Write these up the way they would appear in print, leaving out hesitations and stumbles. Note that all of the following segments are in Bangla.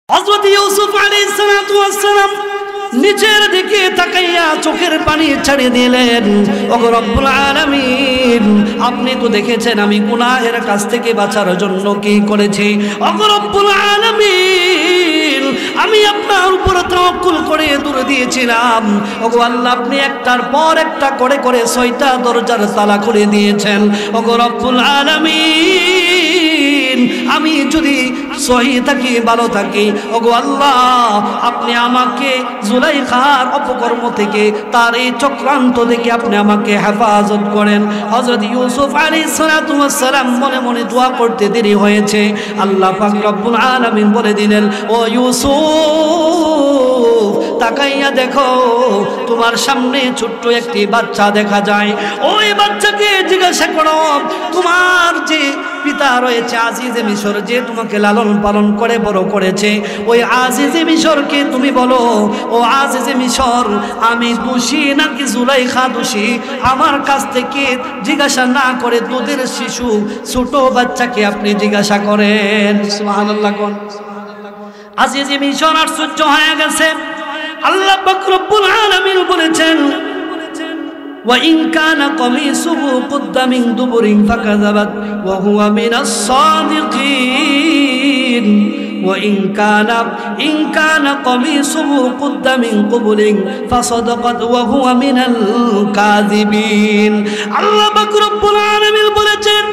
হযরত ইউসুফ আলাইহিস সালাতু ওয়াস সালাম নিচের দিকে তাকাইয়া চোখের পানি ছাড়িয়ে দিলেন। ওগো রব্বুল আলামিন, আপনি তো দেখেছেন আমি গুনাহের কাছ থেকে বাঁচার জন্য কি করেছি। ওগো রব্বুল আলামিন, আমি আপনার উপর তাওয়াক্কুল করে দূরে দিয়েছিলাম। ওগো আল্লাহ, আপনি একটার পর একটা করে করে 6টা দরজার তালা খুলে দিয়েছেন। ওগো রব্বুল আলামিন, আমি যদি সহি থাকি, ভালো থাকি, ওগো আল্লাহ, আপনি আমাকে জুলাইখার অপকর্ম থেকে, তার এই চক্রান্ত থেকে আপনি আমাকে হেফাজত করেন। হযরত ইউসুফ আলাইহিস সালাতু ওয়াস সালাম মনে মনে দোয়া করতে দেরি হয়েছে। আল্লাহ পাক রব্বুল আলামিন বলে দিলেন, ও ইউসুফ, তাকাইয়া দেখো, তোমার সামনে ছোট্ট একটি বাচ্চা দেখা যায়। ওই বাচ্চাকে জিজ্ঞাসা করো, তোমার যে পিতা রয়েছে আজিজে মিশর, যে তোমাকে লালন পালন করে বড় করেছে, ওই আজিজে মিশরকে তুমি বলো, ও আজিজে মিশর, আমি দোষী নাকি জুলাইখা দোষী? আমার কাছ থেকে জিজ্ঞাসা না করে দুধের শিশু ছোট বাচ্চাকে আপনি জিজ্ঞাসা করেন। সুবহানাল্লাহ। কোন আজিজে মিশর আশ্চর্য হয়ে গেছে। আল্লাহ পাক রব্বুল আলামিন বলেছেন, وإن كان قميصه قد من دبر فكذبت وهو من الصادقين وإن كان قميصه قد من قبل فصدقت وهو من الكاذبين। আল্লাহ পাক রব্বুল আলামিন বলেছেন,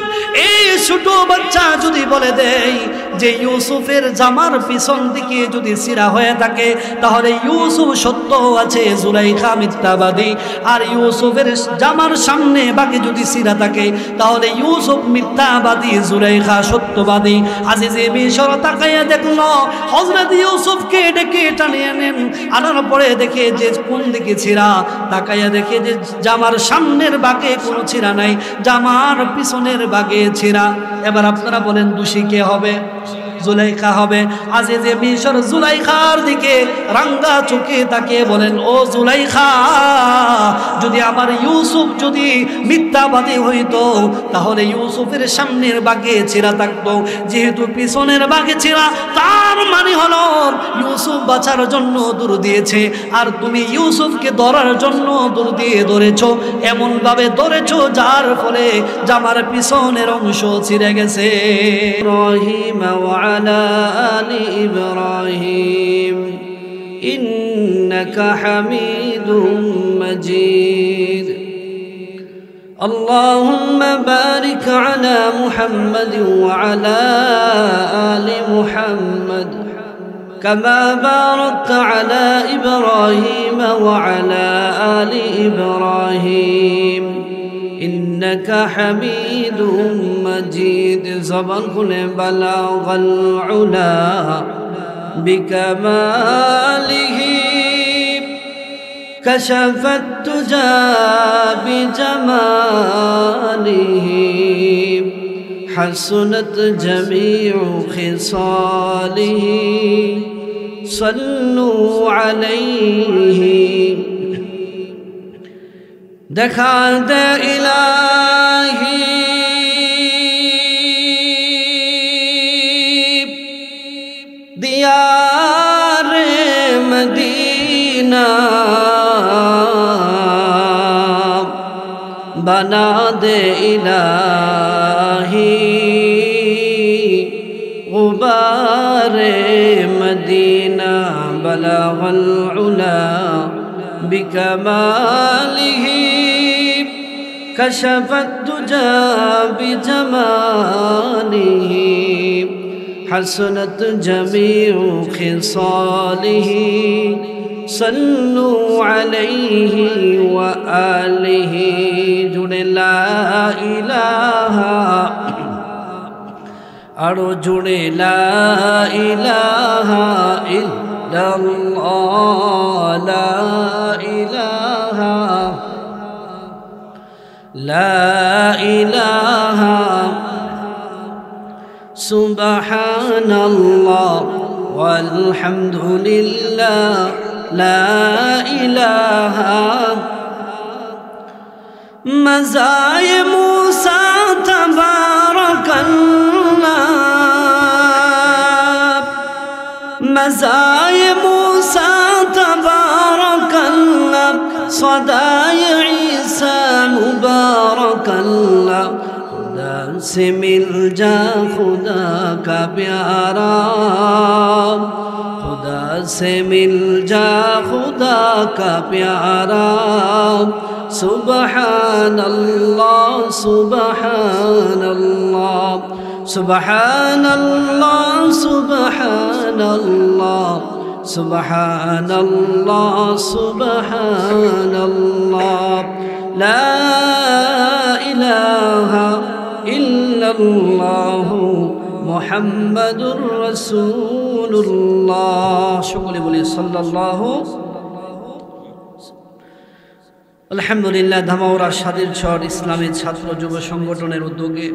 এই ছোট বাচ্চা যদি বলে দেয় যে ইউসুফের জামার পিছন দিকে যদি সিরা হয়ে থাকে, তাহলে ইউসুফ সত্য আছে, জুলাইখা মিথ্যাবাদী। আর ইউসুফের জামার সামনে বাকি যদি সিরা থাকে, তাহলে ইউসুফ মিথ্যাবাদী, জুলাইখা সত্যবাদী। আজিজে মিশর তাকাইয়া দেখলো, হযরত ইউসুফকে ডেকে টানিয়ে নেন, আনার পরে দেখে যে কোন দিকে ছিঁড়া, তাকাইয়া দেখে যে জামার সামনের বাগে কোনো ছিঁড়া নাই, জামার পিছনের বাগে ছিঁড়া। এবার আপনারা বলেন দোষী কে হবে? জুলাইখা হবে। আজিজে মিশর জুলাইখার দিকে রাঙ্গা চোখে তাকিয়ে বলেন, ও জুলাইখা, যদি আমার ইউসুফ যদি মিথ্যাবাদী হইতো, তাহলে ইউসুফের সামনের বাগে ছিঁড়া থাকতো, যেহেতু পিছনের বাগে ছিঁড়া, তার মানে হলো ইউসুফ বাঁচার জন্য দৌড় দিয়েছে, আর তুমি ইউসুফকে ধরার জন্য দৌড় দিয়ে ধরেছো, এমন ভাবে ধরেছো যার ফলে জামার পিছনের অংশ ছিঁড়ে গেছে। ইব্রাহিম ওয়া আলা আলি ইব্রাহিম ইন্নাকা হামিদুম মাজিদ। اللهم بارك على محمد وعلى آل محمد كما باركت على إبراهيم وعلى آل إبراهيم إنك حميد مجيد। زبان كله بلغ العلا بكماله كشف الدجى بجماله حسنت جميع خصاله صلوا عليه। দেখা দে ইলাহি দিয়ারে মদিনা, बना दे इलाही गुबारे मदीना बलगल उला बिकमालिही कशफत दुजा बिजमालिही हसनत जमीउ खिसालिही सल्लु अलैहि व आलिहि। जुड़े ला इलाहा, आरो जुड़े ला इलाहा इल्लल्लाह, ला इलाहा ला इलाहा सुबहानल्लाह वल्हम्दुलिल्लाह ला इलाहा। मज़ाए मूसा तबारकल्लाह رضائے موسیٰ تبارک اللہ صدائے عیسیٰ مبارک اللہ خدا سے مل جا خدا کا پیارا خدا سے مل جا خدا کا پیارا سبحان اللہ سبحان اللہ سبحان اللہ سبحان اللہ سبحان اللہ سبحان اللہ لا الہ الا اللہ محمد رسول اللہ সকলে বলি সাল্লাল্লাহু আলহামদুলিল্লাহ। ধামাউড়া স্বাধীন শহর ইসলামী ছাত্র যুব সংগঠনের উদ্যোগে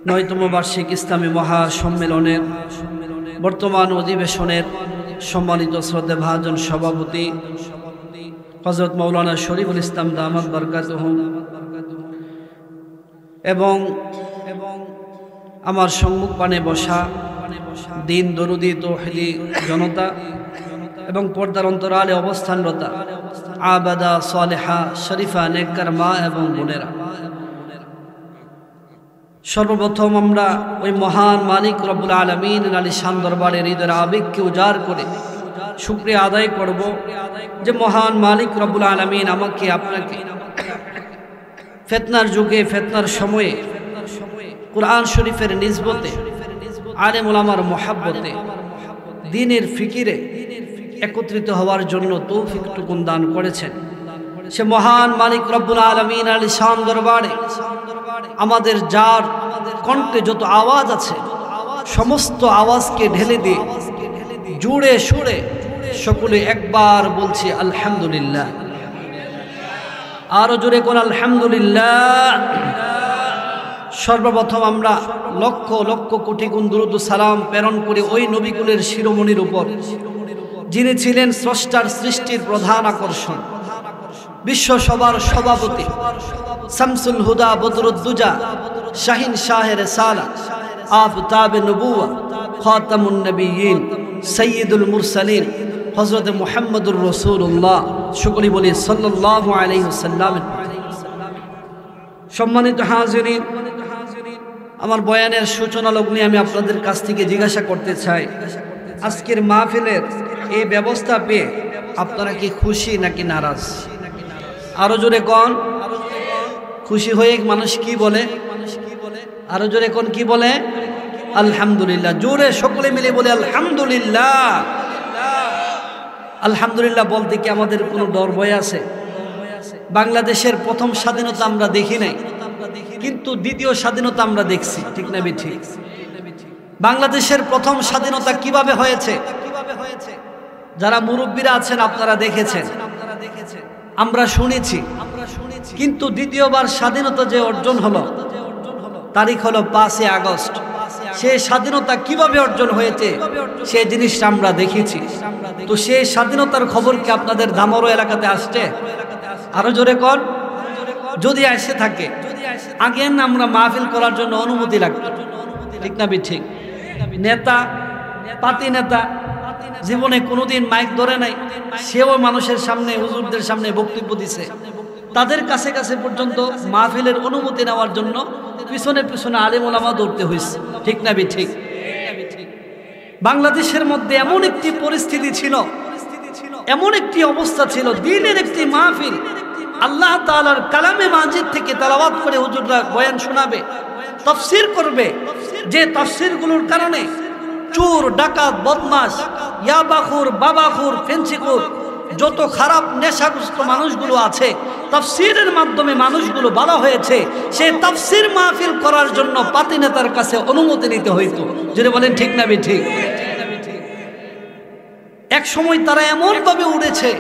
৯তম বার্ষিক ইসলামী মহাসম্মেলনের বর্তমান অধিবেশনের সম্মানিত শ্রদ্ধেভাজন সভাপতি হযরত মাওলানা শরীফুল ইসলাম দামাত বরকাতুহু এবং আমার সম্মুখপানে বসা দিন দরুদি তৌহিদি জনতা এবং পর্দার অন্তরালে অবস্থানরতা আবাদা সালেহা শরীফা নেককার মা এবং বোনেরা, সর্বপ্রথম আমরা ওই মহান মালিক রব্বুল আলামিন আলিশান দরবারে হৃদয়ের আবেগকে উজাড় করে শুকরিয়া আদায় করব যে মহান মালিক রব্বুল আলামিন আমাকে আপনাকে ফিতনার যুগে ফিতনার সময়ে কুরআন শরীফের নিসবতে আলেম ওলামার মহব্বতে দ্বীনের ফিকিরে একত্রিত হওয়ার জন্য তৌফিকটুকুন দান করেছেন। সে মহান মালিক রব্বুল আলামিন আলিশান দরবারে আমাদের যার কণ্ঠে যত আওয়াজ আছে সমস্ত আওয়াজকে ঢেলে দিয়ে জুড়ে সুরে সকলে একবার বলছি আলহামদুলিল্লাহ। আরো জোরে কোন আলহামদুলিল্লাহ। সর্বপ্রথম আমরা লক্ষ লক্ষ কোটি গুণ দুরূদ ও সালাম প্রেরণ করে ওই নবীকুলের শিরোমণির উপর যিনি ছিলেন স্রষ্টার সৃষ্টির প্রধান আকর্ষণ, বিশ্ব সভার সভাপতি, শামসুল হুদা বদরুদ্দুজা, শাহিন শাহে রিসালা, আফতাবে নবুওয়া, খাতামুন নবিয়্যিন, সাইয়্যিদুল মুরসালিন হযরত মুহাম্মদুর রাসূলুল্লাহ সকলে বলি সাল্লাল্লাহু আলাইহি ওয়াসাল্লাম। সম্মানিত হাজিরিন, আমার বয়ানের সূচনা লগ্নে আমি আপনাদের কাছ থেকে জিজ্ঞাসা করতে চাই, আজকের মাহফিলের এই ব্যবস্থা পেয়ে আপনারা কি খুশি নাকি নারাজ? আরো জোরে কোন। খুশি হয়ে মানুষ কি বলে? আরো জোরে কোন কি বলে? আলহামদুলিল্লাহ। জোরে সকলে মিলে বলে আলহামদুলিল্লাহ। আলহামদুলিল্লাহ বলতে কি আমাদের কোনো ডর ভয় আছে? বাংলাদেশের প্রথম স্বাধীনতা আমরা দেখি নাই, কিন্তু দ্বিতীয় স্বাধীনতা আমরা দেখছি, ঠিক না ঠিক? বাংলাদেশের প্রথম স্বাধীনতা কিভাবে হয়েছে? যারা মুরব্বীরা আছেন আপনারা দেখেছেন, আমরা শুনেছি, কিন্তু দ্বিতীয়বার স্বাধীনতা যে অর্জন হলো তারিখ হলো 5 আগস্ট। সেই স্বাধীনতা কিভাবে অর্জন হয়েছে সেই জিনিসটা আমরা দেখেছি। তো সেই স্বাধীনতার খবর কি আপনাদের ধামরো এলাকাতে আসছে? আরো জোরে কর। যদি আসে থাকে আগে না আমরা মাহফিল করার জন্য অনুমতি লাগতো, ঠিক না ঠিক? নেতা পাতি নেতা জীবনে কোনোদিন মাইক ধরে নাই, সেও মানুষের সামনে হুজুরদের সামনে বক্তব্য দিছে, তাদের কাছে কাছে পর্যন্ত মাহফিলের অনুমতি নেওয়ার জন্য পিছনে পিছনে আলেম ওলামা দৌড়তে হয়েছে, ঠিক না ঠিক? বাংলাদেশের মধ্যে এমন একটি পরিস্থিতি ছিল, এমন একটি অবস্থা ছিল, দ্বীনের একটি মাহফিল আল্লাহ তাআলার কালামে মাজিদ থেকে তেলাওয়াত করে হুজুররা বয়ান শোনাবে, তাফসীর করবে, যে তাফসীরগুলোর কারণে চোর ডাকাত বদমাশ ইয়াবাখুর বাবাখুর ফেন্সিখুর যত খারাপ নেশাগ্রস্ত মানুষগুলো আছে তাফসীরের মাধ্যমে মানুষগুলো ভালো হয়েছে। সেই তাফসীর মাহফিল করার জন্য পাতি নেতার কাছে অনুমতি নিতে হইতো, যদি বলেন ঠিক না ঠিক? এক সময় তারা এমন ভাবে উড়েছে,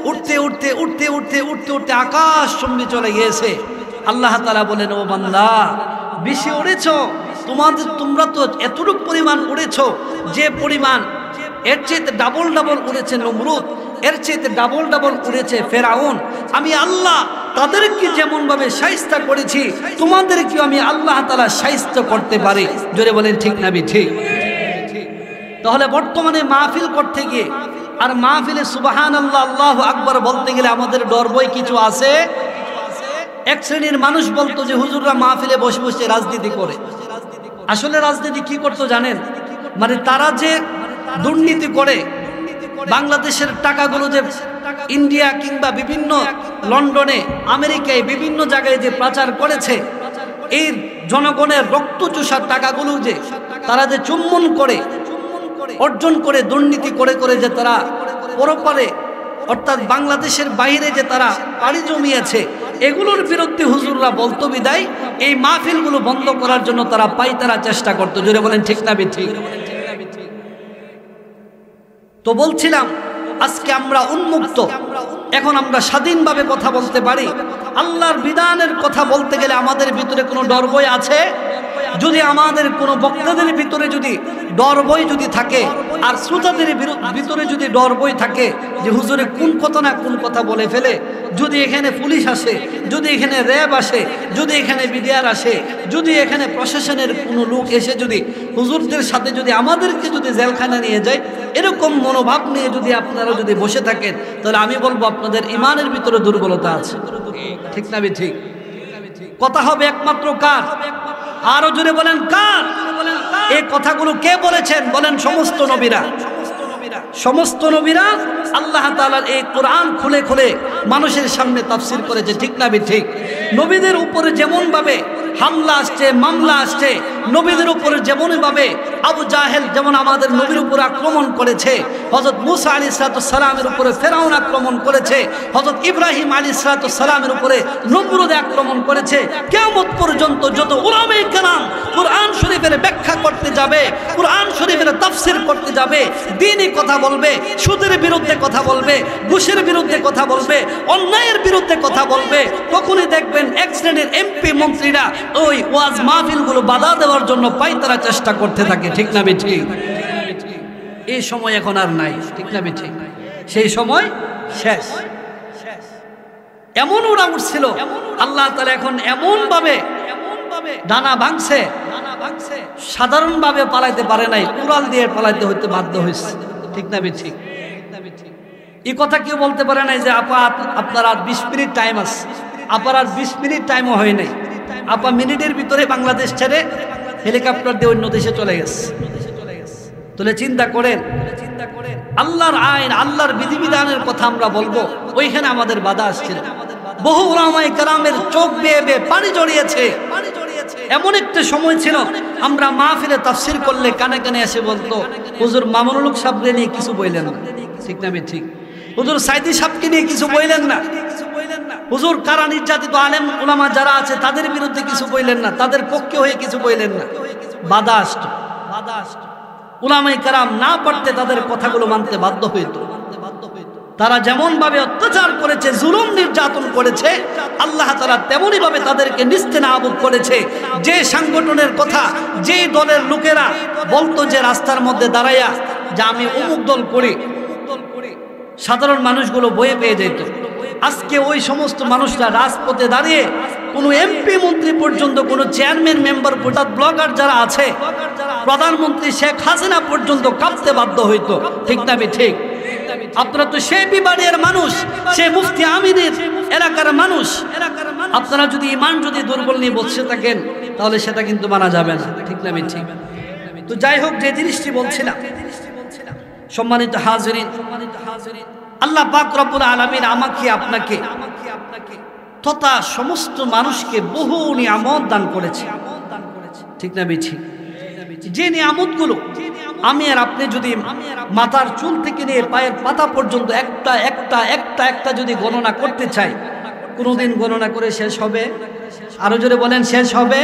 উঠতে উঠতে উঠতে উঠতে উঠতে উঠতে আকাশ চুম্বি চলে গিয়েছে। আল্লাহ তাআলা বলেন, ও বান্দা বেশি উড়েছ, তোমরা তো এতটুকু পরিমাণ উড়েছ যে পরিমাণ এর চেয়ে ডাবল ডাবল উড়েছে নমরুদ, এর চেয়ে ডাবল ডাবল উড়েছে ফেরাউন। আমি আল্লাহ তাদেরকে যেমন ভাবে শায়েস্তা করেছি তোমাদেরকেও আমি আল্লাহ তাআলা শায়েস্তা করতে পারি, জোরে বলেন ঠিক না ঠিক? তাহলে বর্তমানে মাহফিল করতে গিয়ে আর মাহফিলে সুবহানাল্লাহ আল্লাহু আকবার বলতে গেলে আমাদের ডর ভয় কিছু আছে? এক শ্রেণীর মানুষ বলতো যে হুজুররা মাহফিলে বসে বসে রাজনীতি করে। আসলে রাজনীতি কি করতো জানেন? মানে তারা যে দুর্নীতি করে, বাংলাদেশের টাকাগুলো যে ইন্ডিয়া কিংবা বিভিন্ন লন্ডনে, আমেরিকায় বিভিন্ন জায়গায় যে পাচার করেছে, এই জনগণের রক্তচোষার টাকাগুলো যে তারা যে চুম্বন করে অর্জন করে দুর্নীতি করে করে যে তারা পরপারে অর্থাৎ বাংলাদেশের বাইরে যে তারা পাড়ি জমিয়েছে, এগুলোর বিরুদ্ধে হুজুররা বলতো বিদায় এই মাহফিলগুলো বন্ধ করার জন্য তারা তারা চেষ্টা করতো। জোরে বলেন ঠিক না ঠিক? তো বলছিলাম আজকে আমরা উন্মুক্ত, এখন আমরা স্বাধীনভাবে কথা বলতে পারি। আল্লাহর বিধানের কথা বলতে গেলে আমাদের ভিতরে কোনো ডর ভয় আছে? যদি আমাদের কোনো বক্তাদের ভিতরে যদি ডর ভয় যদি থাকে আর শ্রোতাদের ভিতরে যদি ডর ভয় থাকে যে হুজুরে কোন কথা না কোন কথা বলে ফেলে, যদি এখানে পুলিশ আসে, যদি এখানে র্যাব আসে, যদি এখানে বিডিআর আসে, যদি এখানে প্রশাসনের কোনো লোক এসে যদি হুজুরদের সাথে যদি আমাদেরকে যদি জেলখানা নিয়ে যায়, এরকম মনোভাব নিয়ে যদি আপনারা যদি বসে থাকেন, তাহলে আমি বলবো আপনাদের ইমানের ভিতরে দুর্বলতা আছে। ঠিক না ঠিক? কথা হবে একমাত্র কার? আরো জোরে বলেন কার? এই কথাগুলো কে বলেছেন? বলেন সমস্ত নবীরা। সমস্ত নবীরা আল্লাহ তাআলার এই কোরআন খুলে খুলে মানুষের সামনে তাফসীর করেছে। ঠিক না ঠিক? নবীদের উপরে যেমন ভাবে হামলা আসছে, মামলা আসছে, নবীদের উপরে যেমন ভাবে আবু জাহেল যেমন আমাদের নবীর উপর আক্রমণ করেছে, হযরত মুসা আলাইহিস সালামের উপরে ফেরাউন আক্রমণ করেছে, হযরত ইব্রাহিম আলাইহিস সালামের উপরে নমরুদ আক্রমণ করেছে, কিয়ামত পর্যন্ত যত উলামায়ে কেরাম কোরআন শরীফের ব্যাখ্যা করতে যাবে, কোরআন শরীফের তাফসীর করতে যাবে, দ্বীনি কথা বলবে, সুদের বিরুদ্ধে কথা বলবে, ঘুষের বিরুদ্ধে কথা বলবে, অন্যায়ের বিরুদ্ধে কথা বলবে, তখনই দেখবেন এক শ্রেণীর এমপি মন্ত্রীরা ওই ওয়াজ মাহফিলগুলো বাধা দেওয়ার জন্য তারা চেষ্টা করতে থাকে। ঠিক না ঠিক? এই সময় এখন আর নাই। ঠিক না ঠিক? সেই সময় শেষ। এমন ওরা উঠছিল, আল্লাহ তাআলা এখন এমন ভাবে ডানা ভাঙছে, সাধারণ ভাবে পালাইতে পারে নাই, কুড়াল দিয়ে পালাইতে হইতে বাধ্য হয়েছে। ঠিক না ঠিক? এই কথা কেউ বলতে পারে নাই যে আপা আপনার আর 20 মিনিট টাইম আছে। আপার আর 20 মিনিট টাইমও হয় নাই। আপা মিনিটের ভিতরে বাংলাদেশ ছেড়ে হেলিকপ্টার দিয়ে অন্য দেশে চলে গেছে। তাহলে চিন্তা করেন, আল্লাহর আইন, আল্লাহর বিধিবিধানের কথা আমরা বলবো, ওইখানে আমাদের বাধা আসছিল। বহু উলামায়ে কেরামের চোখ বেয়ে বেয়ে পানি জড়িয়েছে। এমন একটা সময় ছিল আমরা মাহফিলে তাফসীর করলে কানে কানে এসে বলতো, হুজুর মামুনুল হক সাহেবকে নিয়ে কিছু বললেন না। ঠিক না ঠিক? হুজুর সাইদি সাহেবকে নিয়ে কিছু বললেন না। হুজুর কারা নির্যাতিত আলেম উলামা যারা আছে তাদের বিরুদ্ধে কিছু বললেন না, তাদের পক্ষে হয়ে কিছু বললেন না। বাধা আসতো। উলামায়ে কেরাম না পারতে তাদের কথাগুলো মানতে বাধ্য হইতো। তারা যেমন ভাবে অত্যাচার করেছে, জুলুম নির্যাতন করেছে, আল্লাহ তাআলা তেমনি ভাবে তাদেরকে নিস্তেনাবুদ করেছে। যে সংগঠনের কথা, যে দলের লোকেরা বলতো যে রাস্তার মধ্যে দাঁড়াইয়া যে আমি অমুক দল করি, সাধারণ মানুষগুলো বয়ে পেয়ে যেত। আজকে ওই সমস্ত মানুষরা রাজপথে দাঁড়িয়ে কোনো এমপি মন্ত্রী পর্যন্ত, কোনো চেয়ারম্যান মেম্বার পর্যন্ত, ব্লগার যারা আছে, প্রধানমন্ত্রী শেখ হাসিনা পর্যন্ত কাঁপতে বাধ্য হইতো। ঠিক না ঠিক? আপনারা তো সেই বিবাড়িয়ার মানুষ, সেই মুফতি আমিনের এলাকার মানুষ। আপনারা যদি ইমান যদি দুর্বল নিয়ে বসে থাকেন তাহলে সেটা কিন্তু মানা যাবে না। ঠিক না ঠিক? তো যাই হোক, যে জিনিসটি বলছিলাম, সম্মানিত হাজিরিন, আল্লাহ পাক রব্বুল আলামিন আমাকে আপনাকে তথা সমস্ত মানুষকে বহু নিয়ামত দান করেছে। ঠিক না ঠিক? যে নিয়ামতগুলো আমি আর আপনি যদি মাথার চুল থেকে নিয়ে পায়ের পাতা পর্যন্ত একটা একটা একটা একটা যদি গণনা করতে চাই, কোনোদিন গণনা করে শেষ হবে? আরো জোরে বলেন, শেষ হবে?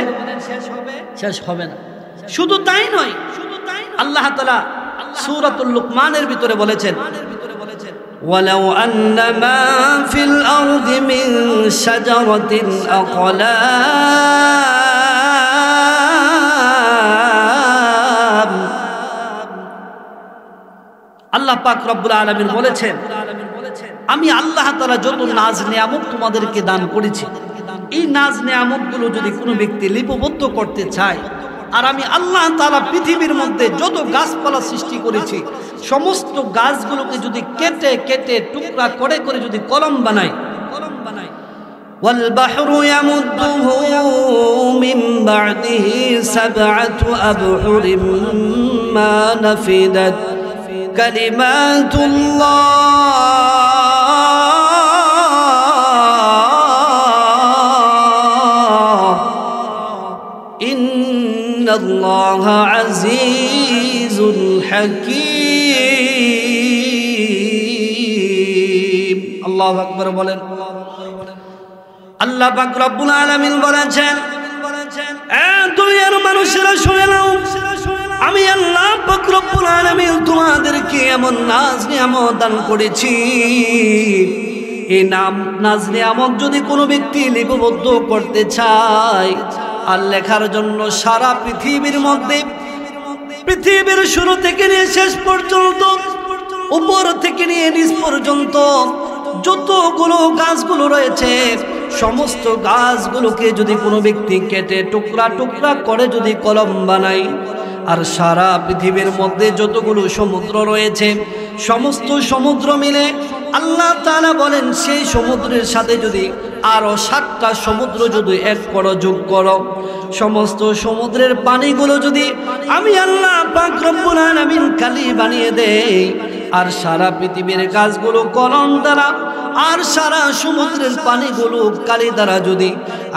শেষ হবে না। শুধু তাই নয়, আল্লাহ তাআলা সূরাতুল লুকমানের ভিতরে বলেছেন, ওয়ালাউ আন্না মা ফিল আরদি মিন শাজারাতিন আকলাম। আল্লাহ পাক রব্বুল আলামিন বলেছেন, আমি আল্লাহ তাআলা যত নাজ নিয়ামত তোমাদেরকে দান করেছি, এই নাজ নিয়ামতগুলো যদি কোনো ব্যক্তি লিপিবদ্ধ করতে চায় আর আমি আল্লাহ তাআলা পৃথিবীর মধ্যে যত গাছপালা সৃষ্টি করেছি সমস্ত গাছগুলোকে যদি কেটে কেটে টুকরা করে করে যদি কলম বানাই والبحر يمده من بعده 7 أبحر ما نفدت كلمات الله إن الله عزيز حكيم الله أكبر বলেন আল্লাহ পাক রব্বুল আলামিন বলেছেন দুনিয়ার মানুষেরা শুনে নাও আমি আল্লাহ পাক রব্বুল আলামিন তোমাদেরকে এমন নাজ নিয়ামত দান করেছি এই নাজ নিয়ামত যদি কোনো ব্যক্তি লিপিবদ্ধ করতে চায় আর লেখার জন্য সারা পৃথিবীর মধ্যে পৃথিবীর শুরু থেকে নিয়ে শেষ পর্যন্ত উপর থেকে নিয়ে নিচ পর্যন্ত যতগুলো গাছগুলো রয়েছে সমস্ত গাছগুলোকে যদি কোনো ব্যক্তি কেটে টুকরা টুকরা করে যদি কলম বানায় আর সারা পৃথিবীর মধ্যে যতগুলো সমুদ্র রয়েছে সমস্ত সমুদ্র মিলে আল্লাহ তাআলা বলেন সেই সমুদ্রের সাথে যদি আরো 7টা সমুদ্র যদি এক করো যোগ করো সমস্ত সমুদ্রের পানিগুলো যদি আমি আল্লাহ পাক রব্বুল আলামিন কালি বানিয়ে দেই আর সারা পৃথিবীর গাছগুলো কলম দ্বারা আর সারা সমুদ্রের পানিগুলো কালি দ্বারা যদি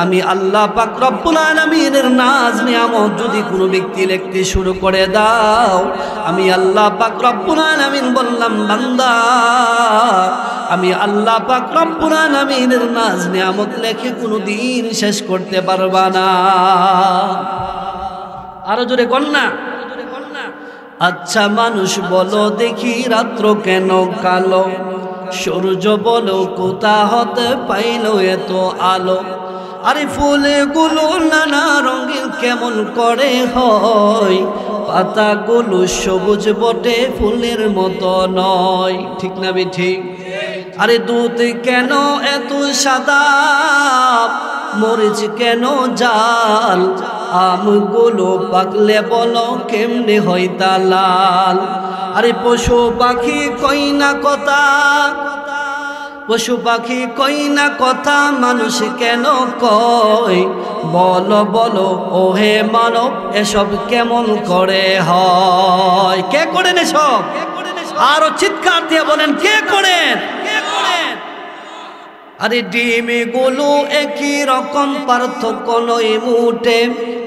আমি আল্লাহ পাক রব্বুল আলামিনের নাজ নিয়ামত যদি কোনো ব্যক্তি লিখতে শুরু করে দাও আমি আল্লাহ পাক রব্বুল আলামিন বললাম বান্দা আমি আল্লাহ পাক রব্বুল আলামিনের নাজ নিয়ামত লেখে কোনো দিন শেষ করতে পারবা না আরো জোরে কন্যা আচ্ছা মানুষ বলো দেখি রাত্র কেন কালো সূর্য বলো কোথা হতে পাইল এত আলো আরে ফুলগুলো নানা রঙের কেমন করে হয় পাতাগুলো সবুজ বটে ফুলের মতো নয় ঠিক না ঠিক আরে দুধ কেন এত সাদা মরিচ কেন জাল আমগুলো পাকলে বলো কেমনে হয় তা লাল আরে পশু পাখি কই না কথা পশু পাখি কই না কথা মানুষ কেন কয় বলো বলো ওহে মানব এসব কেমন করে হয় কে করেন এসব আরো চিৎকার দিয়ে বলেন কে করেন আরে ডিমে গুলো একই রকম পার্থক্য নয় মুটে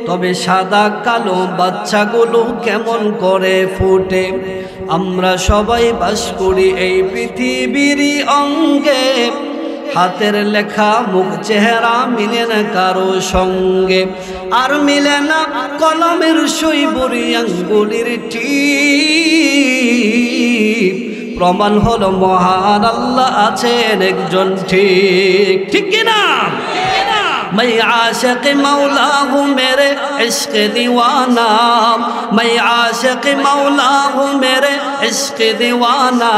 তবে সাদা কালো বাচ্চাগুলো কেমন করে ফুটে আমরা সবাই বাস করি এই পৃথিবীর অঙ্গে হাতের লেখা মুখ চেহারা মিলে না কারো সঙ্গে আর মিলে না কলমের সই বুড়ি আঙ্গুলির টিপ প্রমাণ হলো মহান আল্লাহ আছেন একজন ঠিক ঠিক কিনা मैं आशिक मौला हूँ मेरे इश्क दीवाना मैं आशिक मौला हूँ मेरे इश्क दीवाना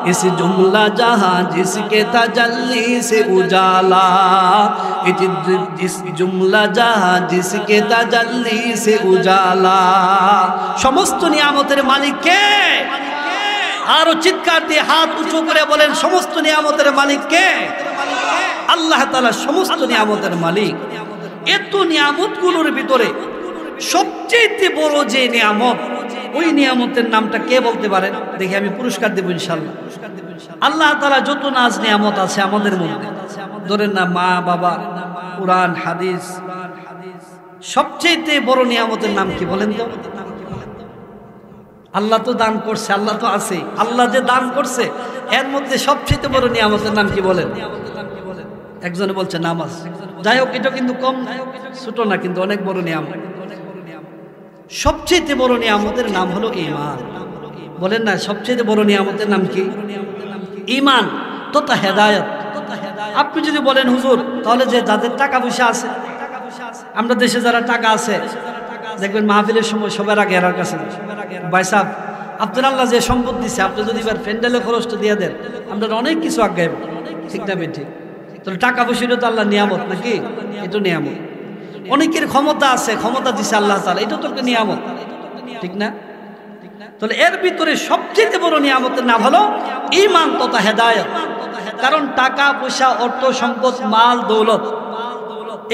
इस जुमला जहाँ जिसके तजल्ली से उजाला इस जुमला जहाँ जिसके तजल्ली से उजाला समस्त नियामतेर मालिक के आरो चित्कार दिए हाथ उঁচু করে বলেন সমস্ত নিয়ামতের মালিক কে আল্লাহ তাআলা সমস্ত নিয়ামতের মালিক এত নিয়ামতগুলোর ভিতরে সবচেয়ে বড় যে নিয়ামত ওই নিয়ামতের নামটা কে বলতে পারেন দেখি আমি পুরস্কার দেব ইনশাআল্লাহ আল্লাহ তাআলা যত নাজ নিয়ামত আছে আমাদের মধ্যে ধরেন না মা বাবা কুরআন হাদিস সবচেয়ে বড় নিয়ামতের নাম কি বলেন তো আল্লাহ তো দান করছে আল্লাহ তো আছে আল্লাহ যে দান করছে এর মধ্যে সবচেয়ে বড় নিয়ামতের নাম কি বলেন একজনে বলছে নামাজ যাই হোক এটা কিন্তু কম ছোট না কিন্তু অনেক বড় নিয়ামত সবচেয়ে বড় নিয়ামতের নাম হলো ঈমান বলেন না সবচেয়ে বড় নিয়ামতের নাম কি ঈমান তথা হেদায়েত আপনি যদি বলেন হুজুর তাহলে যে যাদের টাকা পয়সা আছে আমরা দেশে যারা টাকা আছে দেখবেন মাহফিলের সময় সবার আগে এর কাছে ভাই সাহেব আপনার আল্লাহ যে সম্পদ দিচ্ছে আপনি যদি এবার প্যান্ডেলের খরচটা দিয়ে দেন আমরা অনেক কিছু আগাইব ঠিক না ঠিক তাহলে টাকা পয়সাটা তো আল্লাহ নিয়ামত নাকি এটা নিয়ামত অনেকের ক্ষমতা আছে, ক্ষমতা দিছে আল্লাহ তাআলা, এটা তো একটা নিয়ামত, ঠিক না? তাহলে এর ভিতরে সবচেয়ে বড় নিয়ামতের নাম হলো ঈমান তথা হেদায়েত। কারণ টাকা পয়সা, অর্থ সম্পদ, মাল দৌলত,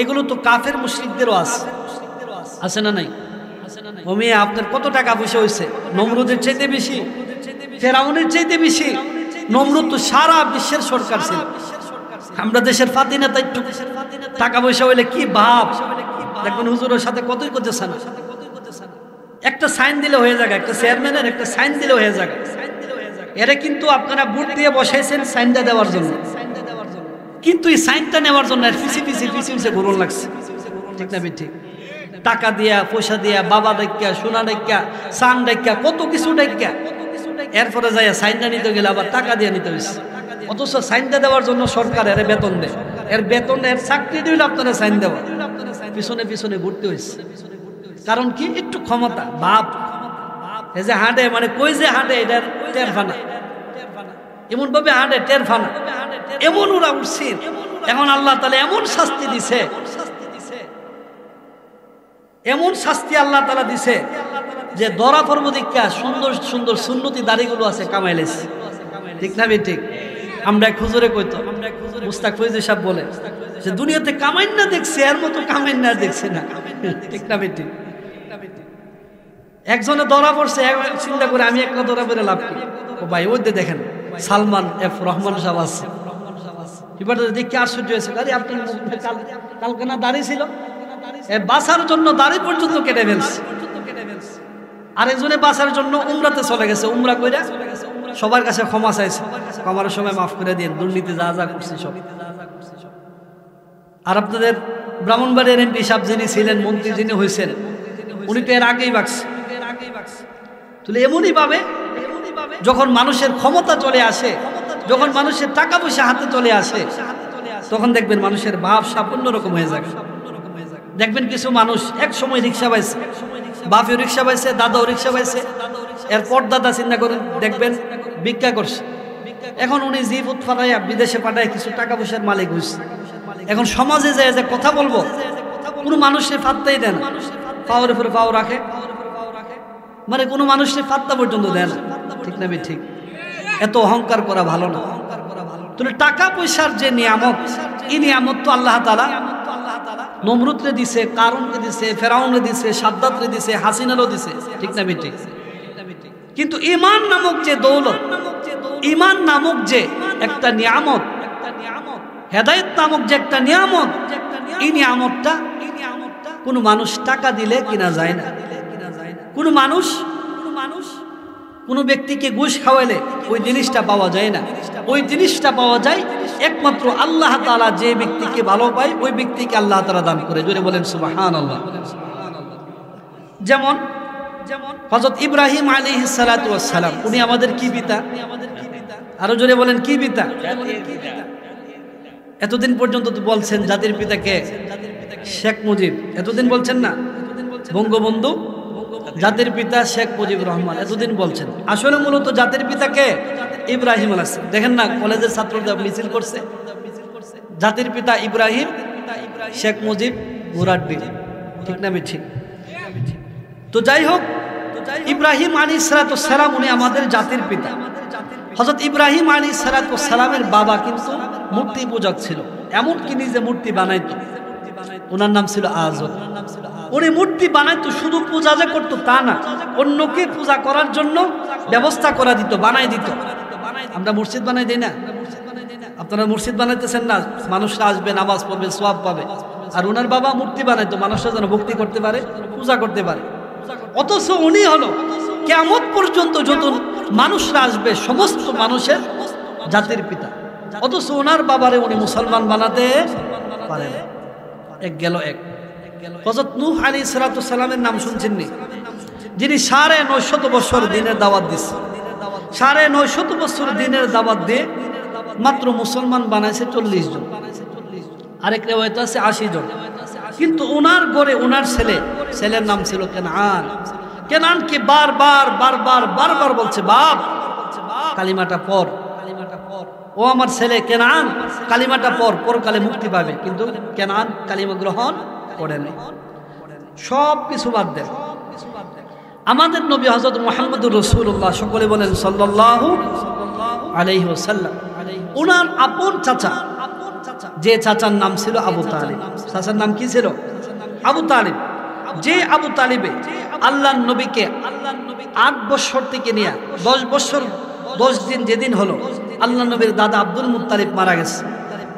এগুলো তো কাফের মুশরিকদেরও আছে না নাই? ওমিয়া আপনার কত টাকা পয়সা হয়েছে? নমরুদের চাইতে বেশি, ফেরাউনের চাইতে বেশি। নমরুদ তো সারা বিশ্বের সরকার ছিল। আমরা দেশের ফাতি নেতা, একটু টাকা পয়সা হইলে কি ভাব, দেখবেন হুজুরের সাথে কতই করতেছে না, একটা সাইন দিলে হয়ে যায়, একটা চেয়ারম্যানের একটা সাইন দিলে হয়ে যায়। এরা কিন্তু আপনারা ভোট দিয়ে বসাইছেন সাইনটা দেওয়ার জন্য, কিন্তু এই সাইনটা নেওয়ার জন্য পিছিয়ে ঘুরন লাগছে, ঠিক না? ঠিক, টাকা দিয়া, পয়সা দিয়া, বাবা ডাক্কা, সোনা ডাক্কা, সান ডাক্কা, কত কিছু ডাক্কা, এরপরে যাই সাইনটা নিতে গেলে আবার টাকা দিয়ে নিতে হয়েছে। অথচ সাইনটা দেওয়ার জন্য সরকার এর বেতন দেয়, এর বেতন, এর চাকরি দিলে আপনারা সাইন দেওয়া, পিছনে পিছনে ঘুরতে হয়েছে। কারণ কি? একটু ক্ষমতা, বাপ, এই যে হাঁটে, মানে কই যে হাঁটে, এটার টেরফানা, এমন ভাবে হাঁটে টেরফানা, এমন ওরা উঠছে। এখন আল্লাহ তাআলা এমন শাস্তি দিছে, এমন শাস্তি আল্লাহ তাআলা দিছে যে ধরা পড়ব দেখা সুন্দর সুন্দর সুন্নতি দাড়িগুলো আছে কামাইলেস, ঠিক না? ঠিক। আমরা এক হুজুরে কইতো, মুস্তাক ফৈজি সাহেব বলে যে দুনিয়াতে কামাইন না দেখছি, এর মতো কামাইন না দেখছি না, ঠিক না? ঠিক। একজনে ধরা পড়ছে, চিন্তা করে আমি একটা ধরা পড়ে লাভ কি? ও ভাই, ওই দেখেন সালমান এফ রহমান সাহেব আছে, এবার দেখে আশ্চর্য হয়েছে, আরে আপনার কালকে না দাড়ি ছিল, বাঁচার জন্য দাড়ি পর্যন্ত কেটে ফেলছে। আরেকজনে বাঁচার জন্য উমরাতে চলে গেছে, উমরা কইরা সবার কাছে ক্ষমা চাইছে, ক্ষমার সময় মাফ করে দিন, দুর্নীতি যা যা করছে সব। আর আপনাদের ব্রাহ্মণবাড়িয়ার এমপি সাহেব যিনি ছিলেন, মন্ত্রী যিনি হয়েছেন, উনি তো এর আগেই বাঁচছে। তাহলে এমনই ভাবে যখন মানুষের ক্ষমতা চলে আসে, যখন মানুষের টাকা পয়সা হাতে চলে আসে, তখন দেখবেন মানুষের ভাব সাপ অন্যরকম হয়ে যাবে। দেখবেন কিছু মানুষ এক সময় রিক্সা পাইছে, বাপেও রিক্সা পাইছে, দাদাও রিক্সা পাইছে, এরপর দাদা চিন্তা করেন দেখবেন ভিক্ষা করছে। এখন উনি জিপ উৎপাদায় বিদেশে পাঠায় কিছু টাকা পয়সার মালিক হয়েছে। এখন সমাজে যায় যে কথা বলবো, কোনো মানুষের ফাত্তাই দেয় না, পাওয়ার উপরে পাও রাখে, মানে কোনো মানুষের ফাত্তা পর্যন্ত দেয় না, ঠিক না? ঠিক। এত অহংকার করা ভালো না। তাহলে টাকা পয়সার যে নিয়ামত, এই নিয়ামত তো আল্লাহ তাআলা নমরুদকে দিছে, কারুনকে দিছে, ফেরাউনকে দিছে, সাদ্দাতকে দিছে, হাসিনারও দিছে, ঠিক না? ঠিক। কিন্তু ঈমান নামক যে দৌলত, ঈমান নামক যে একটা নিয়ামত, হেদায়েত নামক যে একটা নিয়ামত, এই নিয়ামতটা কোনো মানুষ টাকা দিলে কিনা যায় না। কোনো মানুষ কোনো ব্যক্তিকে ঘুষ খাওয়াইলে ওই জিনিসটা পাওয়া যায় না। ওই জিনিসটা পাওয়া যায় একমাত্র আল্লাহ তাআলা যে ব্যক্তিকে ভালো পায়, ওই ব্যক্তিকে আল্লাহ তাআলা দান করে। জোরে বলেন সুবহানাল্লাহ। যেমন হযরত ইব্রাহিম আলাইহিস সালাতু ওয়াস সালাম, উনি আমাদের কি পিতা? আরো জোরে বলেন, কি পিতা? এতদিন পর্যন্ত তো বলছেন জাতির পিতাকে শেখ মুজিব, এতদিন বলছেন না বঙ্গবন্ধু, জাতির পিতা শেখ মুজিবুর রহমান, এতদিন বলছেন। আসলে মূলত জাতির পিতাকে ইব্রাহিম আলাইহিস সালাম। দেখেন না, কলেজের ছাত্ররা মিছিল করছে, জাতির পিতা ইব্রাহিম, শেখ মুজিব মুরাড্ডি, ঠিক না? ঠিক। তো যাই হোক, ইব্রাহিম আলাইহিস সালাম উনি আমাদের জাতির পিতা। হযরত ইব্রাহিম আলাইহিস সালামের বাবা কিন্তু মূর্তি পূজক ছিল, এমনকি নিজে মূর্তি বানাইতো। ওনার নাম ছিল আজর। উনি মূর্তি বানাইতো, শুধু পূজা যে করতো তা না, অন্যকে পূজা করার জন্য ব্যবস্থা করে দিত, বানাই দিত। আমরা মসজিদ বানাই দিই না? আপনারা মসজিদ বানাইতেছেন না, মানুষরা আসবে, নামাজ পড়বে, সওয়াব পাবে। আর ওনার বাবা মূর্তি বানাইতো, মানুষরা যেন ভক্তি করতে পারে, পূজা করতে পারে। অথচ উনি হলো কিয়ামত পর্যন্ত যত মানুষরা আসবে সমস্ত মানুষের জাতির পিতা, অথচ ওনার বাবারে উনি মুসলমান বানাতে পারে না। এক গেল এক। হযরত নূহ আলাইহিস সালামের নাম শুনছেন নি? যিনি 950 বছর দিনের দাওয়াত দিয়েছে, 950 বছর দিনের দাওয়াত দিয়ে মাত্র মুসলমান বানাইছে 40 জন, আরেক রিওয়ায়াতে আছে 80 জন। কিন্তু ওনার গড়ে ওনার ছেলের নাম ছিল কেনান। কেনানকে বারবার বলছে, বাপ কালিমাটা পড়, ও আমার ছেলে কেনান কালিমাটা পড়, পরকালে মুক্তি পাবে। কিন্তু কেনান কালিমা গ্রহণ পড়ে নাই। সব কিছু বাদ দেন, আমাদের নবী হযরত মুহাম্মদুর রাসূলুল্লাহ, সকলে বলেন সাল্লাল্লাহু আলাইহি ওয়াসাল্লাম, ওনার আপন চাচা, যে চাচার নাম ছিল আবু তালিব। চাচার নাম কি ছিল? আবু তালিব। যে আবু তালিবে আল্লাহর নবীকে 8 বছর থেকে নিয়ে 10 বছর 10 দিন যেদিন হলো আল্লাহ নবীর দাদা আব্দুল মুত্তালিব মারা গেছে,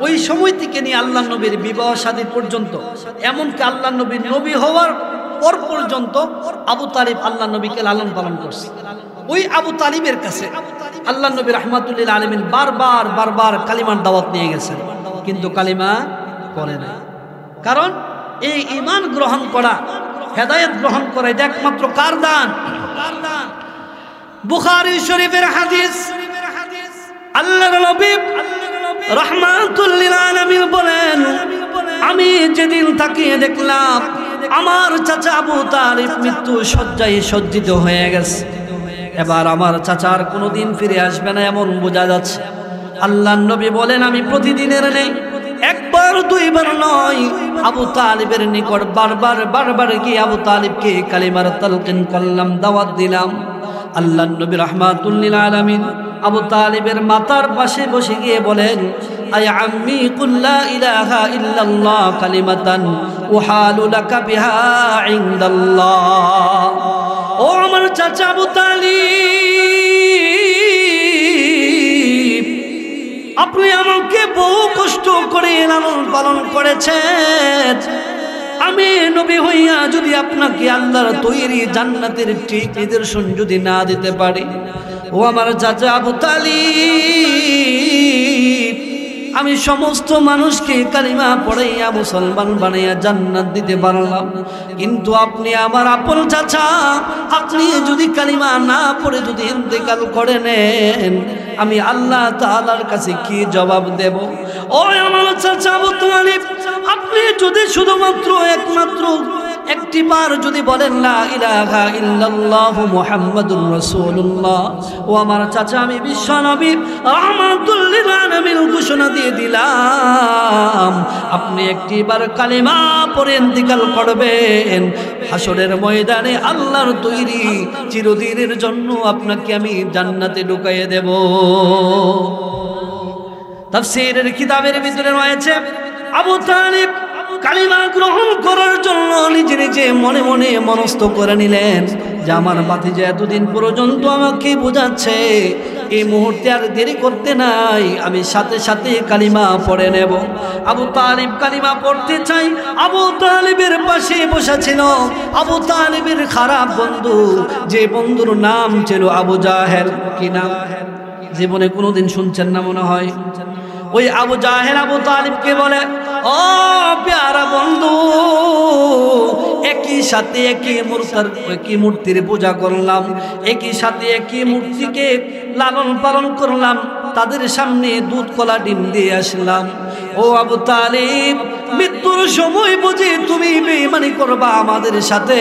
ওই সময় থেকে নিয়ে আল্লাহ নবীর বিবাহ শাদী পর্যন্ত, এমনকি আল্লাহ নবীর নবী হওয়ার পর পর্যন্ত আবু তালিব আল্লাহ নবীকে লালন পালন করছে। ওই আবু তালিবের কাছে আল্লাহ নবী রাহমাতুল্লিল আলামিন বারবার কালিমার দাওয়াত নিয়ে গেছেন, কিন্তু কালিমা পড়ে নাই। কারণ এই ঈমান গ্রহণ করা, হেদায়েত গ্রহণ করা, এটা একমাত্র কার দান? বুখারী শরীফের হাদিস, আল্লাহর নবী রাহমাতুল্লিল আলামিন বলেন, আমি যেদিন তাকিয়ে দেখলাম আমার চাচা আবু তালিব মৃত্যু শয্যায় সজ্জিত হয়ে গেছে, এবার আমার চাচার কোনোদিন ফিরে আসবে না এমন বোঝা যাচ্ছে। আল্লাহর নবী বলেন, আমি প্রতিদিনের নেই, একবার দুইবার নয়, আবু তালিবের নিকট বারবার গিয়ে আবু তালিবকে কালিমার তালকিন করলাম, দাওয়াত দিলাম। আল্লাহর নবী রাহমাতুল্লিল আলামিন আবু তালিবের মাথার পাশে বসে গিয়ে বলেন, আয় আম্মি কুল লা ইলাহা ইল্লাল্লাহ কালিমাতান উহালু লাকা বিহা ইনদাল্লাহ। ও আমার চাচা আবু তালিব, আপনি আমাকে বহু কষ্ট করে লালন পালন করেছেন, আমি নবী হইয়া যদি আপনাকে আল্লাহর তৈরি জান্নাতের ঠিক নিদর্শন যদি না দিতে পারি, ও আমার চাচা আবু তালিব, আমি সমস্ত মানুষকে কালিমা পড়াইয়া মুসলমান বানাইয়া জান্নাত দিতে পারলাম, কিন্তু আপনি আমার আপন চাচা, আপনি যদি কালিমা না পড়ে যদি ইন্তেকাল করে নেন, আমি আল্লাহ তাআলার কাছে কি জবাব দেব? ও আমার চাচা আবু তালিব, আপনি যদি শুধুমাত্র একমাত্র একটি বার যদি বলেন লা ইলাহা ইল্লাল্লাহু মুহাম্মাদুর রাসূলুল্লাহ, ও আমার চাচা আমি বিশ্ব নবী রাহমাতুল লিল আলামিন ঘোষণা দিয়ে দিলাম, আপনি একটি বার কালিমা পড়ে ইন্তেকাল করবেন, হাসরের ময়দানে আল্লাহর তৈরি চিরদিনের জন্য আপনাকে আমি জান্নাতে ঢুকাইয়ে দেব। তাফসীরের কিতাবের ভিতরে রয়েছে, আবু তালিব কালিমা গ্রহণ করার জন্য নিজে মনে মনস্থ করে নিলেন যে আমার ভাতিজা এতদিন পর্যন্ত আমাকে বোঝাচ্ছে, এই মুহূর্তে আর দেরি করতে নাই, আমি সাথে সাথে কালিমা পড়ে নেব। আবু তালিব কালিমা পড়তে চাই, আবু তালিবের পাশে বসা ছিল আবু তালিবের খারাপ বন্ধু, যে বন্ধুর নাম ছিল আবু জাহেল। কি নাম? জীবনে কোনোদিন শুনছেন না মনে হয়। ওই আবু জাহেল আবু তালিবকে বলে, ও প্যারা বন্ধু, একই সাথে একই মূর্তির পূজা করলাম, একই সাথে একই মূর্তিকে লালন পালন করলাম, তাদের সামনে দুধ কলা ডিম দিয়ে আসলাম। ও আবু তালিব, মৃত্যুর সময় বুঝি তুমি বেঈমানি করবা আমাদের সাথে?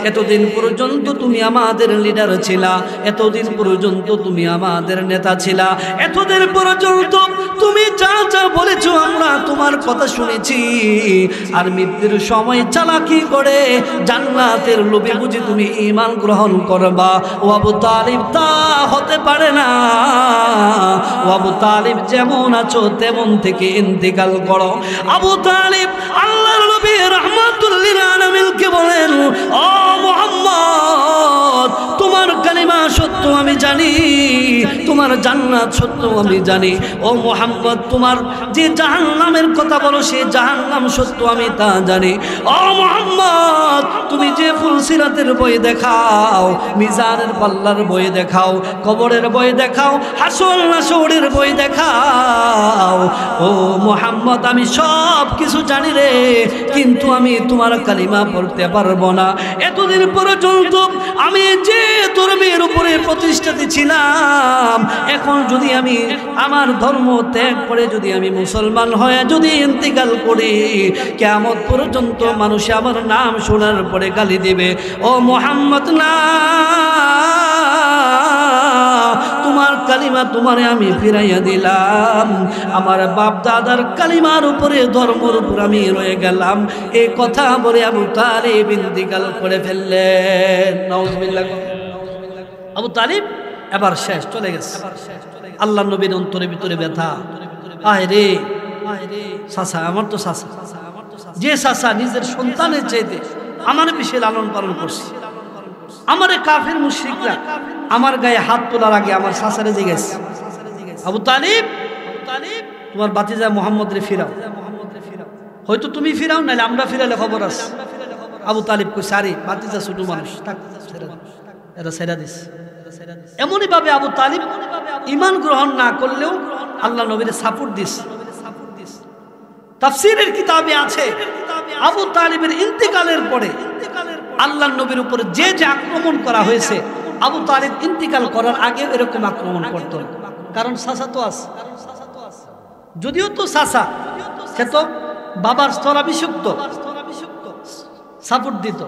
এতদিন পর্যন্ত তুমি আমাদের লিডার ছিলা, এতদিন পর্যন্ত তুমি আমাদের নেতা ছিলা, এতদিন পর্যন্ত তুমি যা যা বলেছো আমরা তোমার কথা শুনেছি, আর মৃত্যুর সময় চালাকি করে জান্নাতের লোভে বুঝি তুমি ঈমান গ্রহণ করবা? ও আবু তালিব, তা হতে পারে না। ও আবু তালিব, যেমন আছো তেমন থেকে ইন্তেকাল করো। আবু তালিব আল্লাহর নবী রাহমাতুল লিল আলামিনকে বলেন, ও মুহাম্মদ, তোমার কালিমা সত্য আমি জানি, তোমার জান্নাত সত্য আমি জানি। ও মুহাম্মদ, তোমার যে জাহান্নামের কথা বলো সে জাহান্নাম সত্য আমি তা জানি। ও মুহাম্মদ, তুমি যে ফুলসিরাতের বই দেখাও, মিজানের পাল্লার বই দেখাও, কবরের বই দেখাও, হাসর নাসরের বই দেখাও, ও মুহাম্মদ আমি সব কিছু জানি রে, কিন্তু আমি তোমার কালিমা পড়তে পারবো না। এতদিন পর্যন্ত আমি যে ধর্মের উপরে প্রতিষ্ঠিত ছিলাম, এখন যদি আমি আমার ধর্ম ত্যাগ করে যদি আমি মুসলমান হয়ে যদি ইন্তেকাল করি, কিয়ামত পর্যন্ত মানুষ আমার নাম শোনার পরে গালি দিবে। ও মুহাম্মদ, না, তোমার কালিমা তোমারে আমি ফিরাইয়া দিলাম, আমার বাপ দাদার কালিমার উপরে ধর্মের উপর আমি রয়ে গেলাম। এই কথা বলে আবু তালিব ইন্তিকাল করে ফেললেন। নাউজুবিল্লাহ। আবু তালিব এবার শেষ, চলে গেছে। আল্লাহ নবীর অন্তরের ভিতরে ব্যথা, আয় রে চাচা, আমার তো চাচা, যে চাচা নিজের সন্তানের চাইতে আমার বেশি লালন পালন করছে, আমারে কাফের মুশরিকরা আমার গায়ে হাত তোলার আগে আমার চাচারে জিজ্ঞেস, আবু তালিব তোমার বাতিজা মোহাম্মদ রে ফিরাও, হয়তো তুমি ফিরাও, নাহলে আমরা ফিরালে খবর আছে। আবু তালিব কই সারি বাতিজা ছোট মানুষ, এরা ছেড়া দিস। এমনই ভাবে আবু তালিব ঈমান গ্রহণ না করলেও আল্লাহ নবীর সাপোর্ট দিস। তাফসীরের কিতাবে আছে আবু তালিবের ইন্তিকালের পরে আল্লাহ নবীর উপরে যে যে আক্রমণ করা হয়েছে, আবু তালিব ইন্তিকাল করার আগে এরকম আক্রমণ করত। কারণ চাচা তো আছে, যদিও তো চাচা, সে তো বাবার স্থলাভিষিক্ত, সাপোর্ট দিত।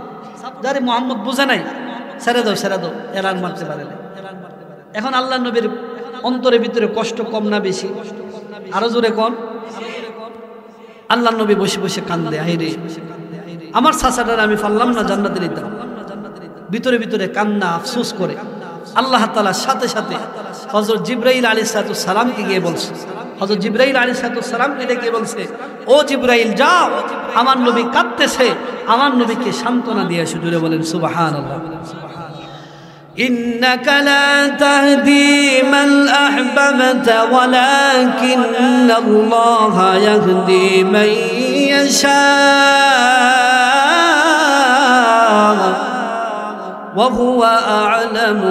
যারে মোহাম্মদ বুঝে নাই, ছেড়ে দাও ছেড়ে দাও, এরান মারতে পারে না। এখন আল্লাহ নবীর অন্তরের ভিতরে কষ্ট কম না বেশি? আরো জোরে কোন। আল্লাহ নবী বসে বসে কান্দে, আইরে আমার চাচাটার আমি পারলাম না জান্নাতে দিতাম। ভিতরে ভিতরে কান্না আফসোস করে আল্লাহ তাআলার সাথে সাথে হযরত জিবরাইল আলাইহিস সালামকে গিয়ে বলছে, হযরত জিবরাইল আলাইহিস সালামকে ডেকে বলছে, ও জিবরাইল যাও, আমার নবী কাঁদতেছে, আমার নবীকে সান্ত্বনা দিয়ে আসো। জোরে বলেন সুবহানাল্লাহ। إنك لا تهدي من أحببت ولكن الله يهدي من يشاء وهو أعلم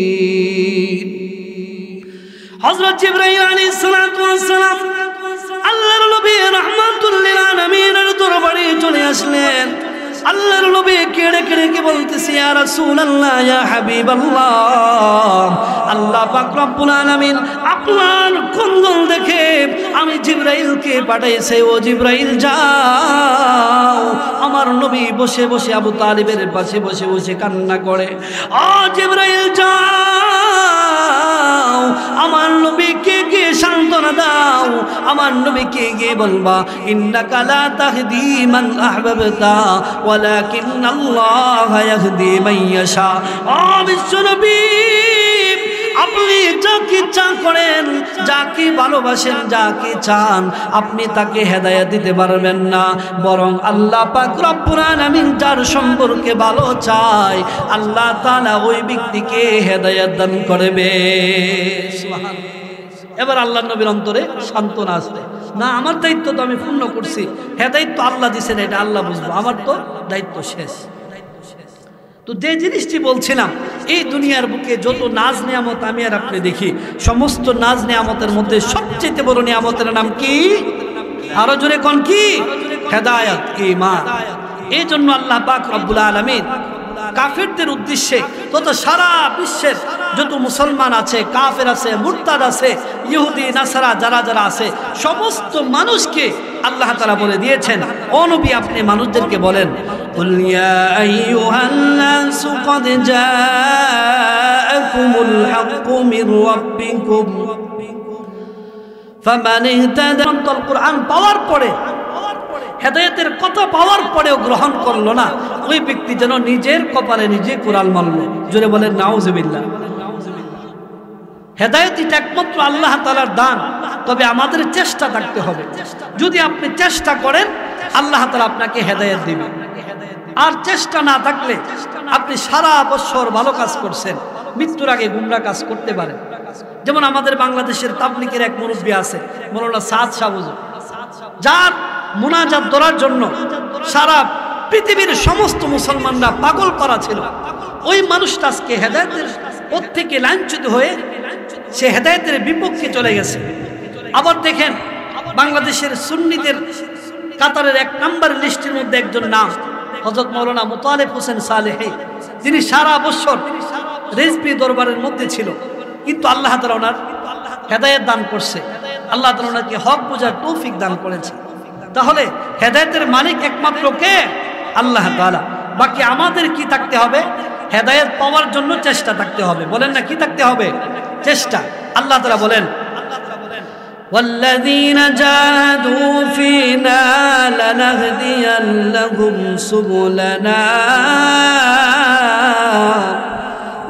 بالمهتدين। حضرت جبرائيل عليه الصلاة والسلام আল্লাহর নবী রাহমাতুল লিল আলামিনের দরবারে চলে আসলেন। আল্লাহর নবী কেড়ে কেড়ে কি বলতেছে, ইয়া রাসূলুল্লাহ, ইয়া হাবিবাল্লাহ, আল্লাহ পাক রব্বুল আলামিন আপনার কন্দল দেখে আমি জিবরাইলকে পাঠাইছে। ও জিবরাইল যাও, আমার নবী বসে বসে আবু তালিবের পাশে বসে বসে কান্না করে। ও জিবরাইল যাও, আমার নবীকে গিয়ে সান্ত্বনা দাও, আমার নবীকে গিয়ে বলবা, ইন্নাকা লা তাহদি মান আহবাবতা ওয়ালাকিন্নাল্লাহ ইয়াহদি মান ইয়াশা। ও বিশ্বনবী, আপনি যাকে ইচ্ছা করেন, যাকে ভালোবাসেন, যাকে চান, আপনি তাকে হেদায়েত দিতে পারবেন না, বরং আল্লাহ পাক রব্বুল আলামিন যার সম্পর্কে ভালো চায় আল্লাহ তাআলা ওই ব্যক্তিকে হেদায়েত দান করবে। সুবহানাল্লাহ। এবার আল্লাহ নবীর অন্তরে সান্ত্বনা আসবে, না আমার দায়িত্ব তো আমি পূর্ণ করছি, হেদায়েত তো আল্লাহ দিয়েছেন, এটা আল্লাহ বুঝবো, আমার তো দায়িত্ব শেষ। তো যে জিনিসটি বলছিলাম, এই দুনিয়ার বুকে যত নাজ নিয়ামত আমি আর আপনি দেখি, সমস্ত নাজ নিয়ামতের মধ্যে সবচেয়ে বড় নিয়ামতের নাম কি? আরো জোরে কোন কি? হেদায়েত, ঈমান। এই জন্য আল্লাহ পাক রব্বুল আলামিন কাফেরদের উদ্দেশ্যে তথা সারা বিশ্বের যত মুসলমান আছে, কাফের আছে, মুরতাদ আছে, ইহুদি নাসারা যারা যারা আছে, সমস্ত মানুষকে আল্লাহ তাআলা বলে দিয়েছেন, ও নবী আপনি মানুষদেরকে বলেন, কুল ইয়া আইয়ুহান নাস ক্বাদ জাআকুমুল হাক্কু মির রাব্বিকুম ফামান ইহতাদা। কোরআন পাওয়ার পরে, হেদায়েতের কথা পাওয়ার পরেও গ্রহণ করলো না, ওই ব্যক্তি যেন নিজের কপালে নিজে কোরআন মানল। জোরে বলেন নাউজুবিল্লাহ। হেদায়েত এটা একমাত্র আল্লাহ তাআলার দান, তবে আমাদের চেষ্টা থাকতে হবে। যদি আপনি চেষ্টা করেন আল্লাহ তাআলা আপনাকে হেদায়েত দিবেন, আর চেষ্টা না থাকলে আপনি সারা বছর ভালো কাজ করছেন, মৃত্যুর আগে গুমরা কাজ করতে পারেন। যেমন আমাদের বাংলাদেশের তাবলীগের এক মুরব্বী আছে, মাওলানা সাদ শাহ হুজুর, যার মুনাজাত ধরার জন্য সারা পৃথিবীর সমস্ত মুসলমানরা পাগল করা ছিল। ওই মানুষটা আজকে হেদায়েতের পথ থেকে লাঞ্ছিত হয়ে সে হেদায়েতের বিপক্ষে চলে গেছে। আবার দেখেন বাংলাদেশের সুন্নিদের কাতারের 1 নম্বর লিস্টের মধ্যে একজন নাম হযরত মাওলানা মুতালিব হোসেন সালেহী, যিনি সারা বছর রিজভী দরবারের মধ্যে ছিল, কিন্তু আল্লাহ তাআলা ওনার হেদায়েত দান করছে, আল্লাহ তাআলা ওনাকে হক বোঝার তৌফিক দান করেছে। তাহলে হেদায়েতের মালিক একমাত্র কে? আল্লাহ তাআলা। বাকি আমাদের কি থাকতে হবে? হেদায়েত পাওয়ার জন্য চেষ্টা থাকতে হবে। বলেন না, কি থাকতে হবে? চেষ্টা। আল্লাহ তাআলা বলেন, والذين جاهدوا فينا لنهدينهم سبلنا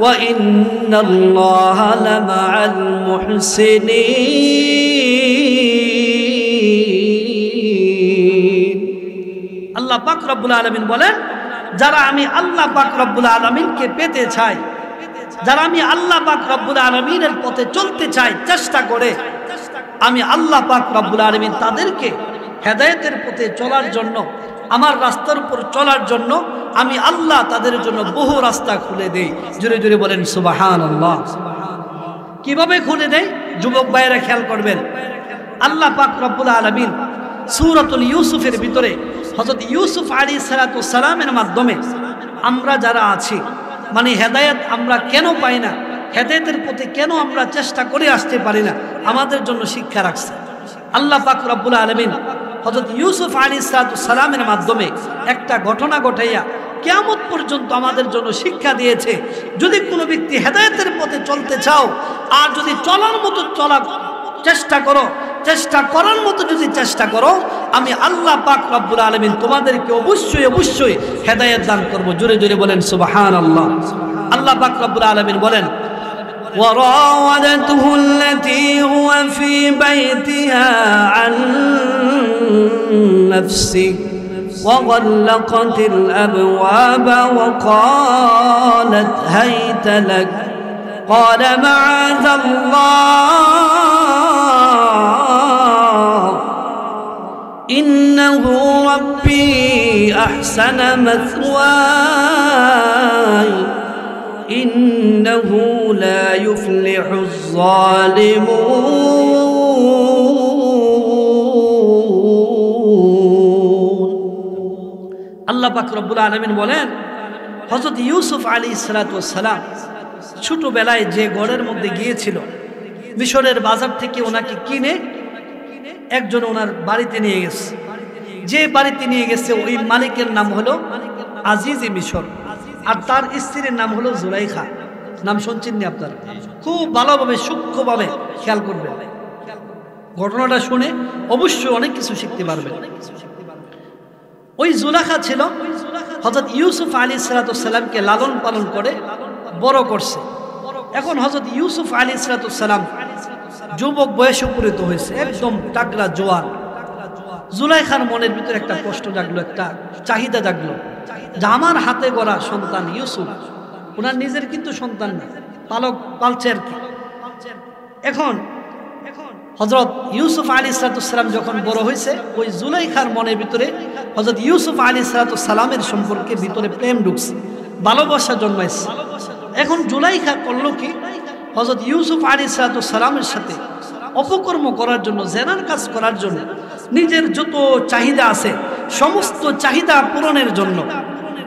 وإن الله لمع المحسنين। আল্লাহ পাক রব্বুল আলামিন বলেন, যারা আমি আল্লাহ পাক রব্বুল আলামিনকে পেতে চাই, যারা আমি আল্লাহ পাক রব্বুল আলামিনের পথে চলতে চাই, চেষ্টা করে, আমি আল্লাহ পাক রব্বুল আলামিন তাদেরকে হেদায়েতের পথে চলার জন্য, আমার রাস্তার উপর চলার জন্য আমি আল্লাহ তাদের জন্য বহু রাস্তা খুলে দেই। জোরে জোরে বলেন সুবহানাল্লাহ। কিভাবে খুলে দেই? যুবক ভাইয়েরা খেয়াল করবেন, আল্লাহ পাক রব্বুল আলামিন সূরাতুল ইউসুফের ভিতরে হযরত ইউসুফ আলাইহিস সালাতু সালামের মাধ্যমে আমরা যারা আছি, মানে হেদায়েত আমরা কেন পাই না, হেদায়েতের পথে কেন আমরা চেষ্টা করে আসতে পারি না, আমাদের জন্য শিক্ষা রাখছে। আল্লাহ পাক রব্বুল আলামিন হযরত ইউসুফ আলাইহিস সালাতু সালামের মাধ্যমে একটা ঘটনা ঘটাইয়া কিয়ামত পর্যন্ত আমাদের জন্য শিক্ষা দিয়েছে। যদি কোনো ব্যক্তি হেদায়েতের পথে চলতে চাও, আর যদি চলার মতো চলার চেষ্টা করো, চেষ্টা করার মতো যদি চেষ্টা করো, আমি আল্লাহ পাক রব্বুল আলামিন তোমাদেরকে অবশ্যই অবশ্যই হেদায়েত দান করব। জোরে জোরে বলেন সুবহানাল্লাহ। আল্লাহ পাক রব্বুল আলামিন বলেন, وراودته التي هو في بيتها عن نفسه وغلقت الأبواب وقالت هيت لك قال معاذ الله إنه ربي أحسن مثواي إنه لا يفلح الظالمون। আল্লাহ পাক রব্বুল আলামিন বলেন, হযরত ইউসুফ আলাইহিস সালাতু ওয়াস সালাম ছোটবেলায় যে ঘরের মধ্যে গিয়েছিল, মিশরের বাজার থেকে ওনাকে কিনে একজন ওনার বাড়িতে নিয়ে গেছে। যে বাড়িতে নিয়ে গেছে ওই মালিকের নাম হলো আজিজে মিশর, আর তার স্ত্রীর নাম হলো জুলাইখা। নাম শুনছেন নি আপনারা? খুব ভালোভাবে সূক্ষ্মভাবে খেয়াল করবেন, ঘটনাটা শুনে অবশ্যই অনেক কিছু শিখতে পারবেন। ওই জুলাইখা ছিল হযরত ইউসুফ আলাইহিস সালাতু ওয়াস সালামকে লালন পালন করে বড় করছে। এখন হযরত ইউসুফ আলাইহিস সালাতু ওয়াস সালাম যুবক বয়সে উপনীত হয়েছে, একদম টাকলা জোয়ান। জুলাইখার মনের ভিতরে একটা কষ্ট জাগলো, একটা চাহিদা জাগলো যে আমার হাতে গড়া সন্তান ইউসুফ, ওনার নিজের কিন্তু সন্তান না, পালক পালছে আর কি। এখন হযরত ইউসুফ আলাইহিস সালাতু ওয়াস সালাম যখন বড় হয়েছে, ওই জুলাইখার মনের ভিতরে হযরত ইউসুফ আলাইহিস সালাতু ওয়াস সালামের সম্পর্কে ভিতরে প্রেম ঢুকছে, ভালোবাসা জন্মাইছে। এখন জুলাইখা করলো কি, হযরত ইউসুফ আলাইহিস সালাতু ওয়াস সালামের সাথে অপকর্ম করার জন্য, জেনার কাজ করার জন্য, নিজের যত চাহিদা আছে সমস্ত চাহিদা পূরণের জন্য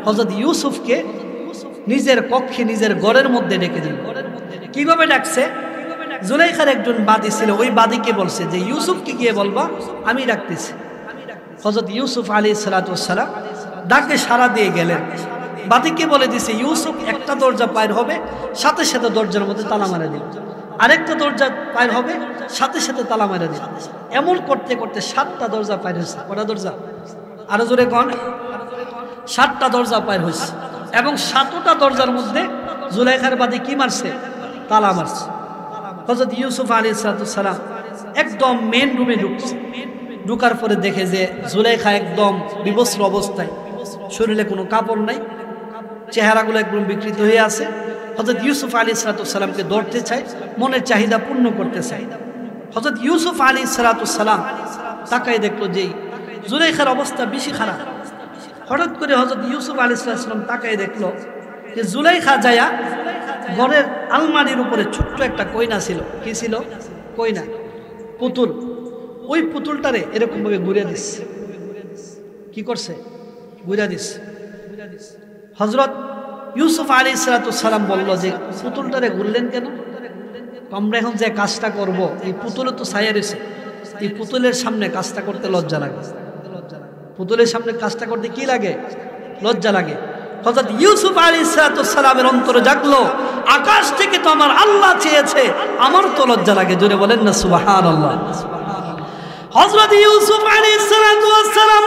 হযরত ইউসুফকে নিজের কক্ষে, নিজের ঘরের মধ্যে ডেকে দিল। কিভাবে ডাকছে? জুলাইখার একজন বাদী ছিল, ওই বাদীকে বলছে যে ইউসুফকে গিয়ে বলবা আমি ডাকতেছি। হযরত ইউসুফ আলাইহিস সালাতু ওয়াস সালাম ডাকে সাড়া দিয়ে গেলেন। বাদীকে বলে দিছে ইউসুফ একটা দরজা পার হবে, সাথে সাথে দরজার মধ্যে তালা মারা দিল, আরেকটা দরজা পার হবে, সাথে সাথে তালা মারা দিল। এমন করতে করতে 7টা দরজা পার হয়েছে। কটা দরজা? আরো জোরে কোন? 7টা দরজা পার হয়েছে। এবং 7টা দরজার মধ্যে জুলাইখার বাদী কি মারছে? তালা মারছে। হযরত ইউসুফ আলাইহিস সালাতু ওয়াস সালাম একদম মেন রুমে ঢুকছে। ঢুকার পরে দেখে যে জুলাইখা একদম বিবস্ত্র অবস্থায়, শরীরে কোনো কাপড় নাই, চেহারাগুলো একদম বিকৃত হয়ে আছে। হযরত ইউসুফ আলাইহিস সালাতু ওয়াস সালামকে ধরতে চায়, মনের চাহিদা পূর্ণ করতে চায়। হযরত ইউসুফ আলাইহিস সালাতু ওয়াস সালাম তাকায় দেখলো যে জুলাইখার অবস্থা বেশি খারাপ। হঠাৎ করে হযরত ইউসুফ আলাইহিস সালাম তাকায় দেখলো যে জুলাইখা যায়া ঘরের আলমারির উপরে ছোট্ট একটা কইনা ছিল। কি ছিল? কইনা, পুতুল। ওই পুতুলটারে এরকম ভাবে ঘুরিয়ে দিচ্ছে। কি করছে? ঘুরিয়ে দিচ্ছে। হযরত ইউসুফ আলাইহিস সালাম বলল যে পুতুলটারে ঘুরলেন কেন? আমরা এখন যে কাজটা করব, এই পুতুলে তো ছায়া রয়েছে, এই পুতুলের সামনে কাজটা করতে লজ্জা লাগে। পুতুলের সামনে কাজটা করতে কি লাগে? লজ্জা লাগে। হযরত ইউসুফ আলাইহিস সালামের অন্তরে জাগলো, আকাশ থেকে তো আমার আল্লাহ চেয়েছে, আমার তো লজ্জা লাগে। জোরে বলেন না সুবহানাল্লাহ। হযরত ইউসুফ আলাইহিস সালাম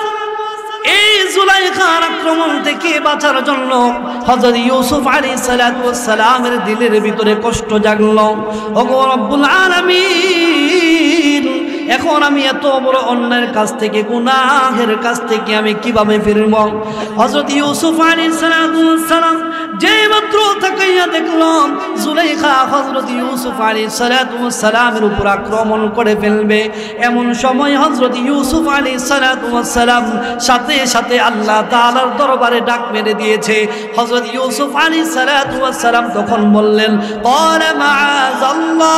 এই জুলাইখার আক্রমণ থেকে বাঁচার জন্য হযরত ইউসুফ আলাইহিস সালামের দিলের ভিতরে কষ্ট জাগলো। ওগো রব্বুল আলামিন, এখন আমি এত বড় অন্যায়ের কাছ থেকে, গুনাহের কাছ থেকে আমি কিভাবে ফিরব? হযরত ইউসুফ আলাইহিস সালাম যেই মাত্র তাকাইয়া দেখলাম জুলাইখা হযরত ইউসুফ আলাইহিস সালামের উপর আক্রমণ করে ফেলবে, এমন সময় হযরত ইউসুফ আলাইহিস সালাম সাথে সাথে আল্লাহ তাআলার দরবারে ডাক মেরে দিয়েছে। হযরত ইউসুফ আলাইহিস সালাম তখন বললেন, ক্বালা মাআযাল্লাহ,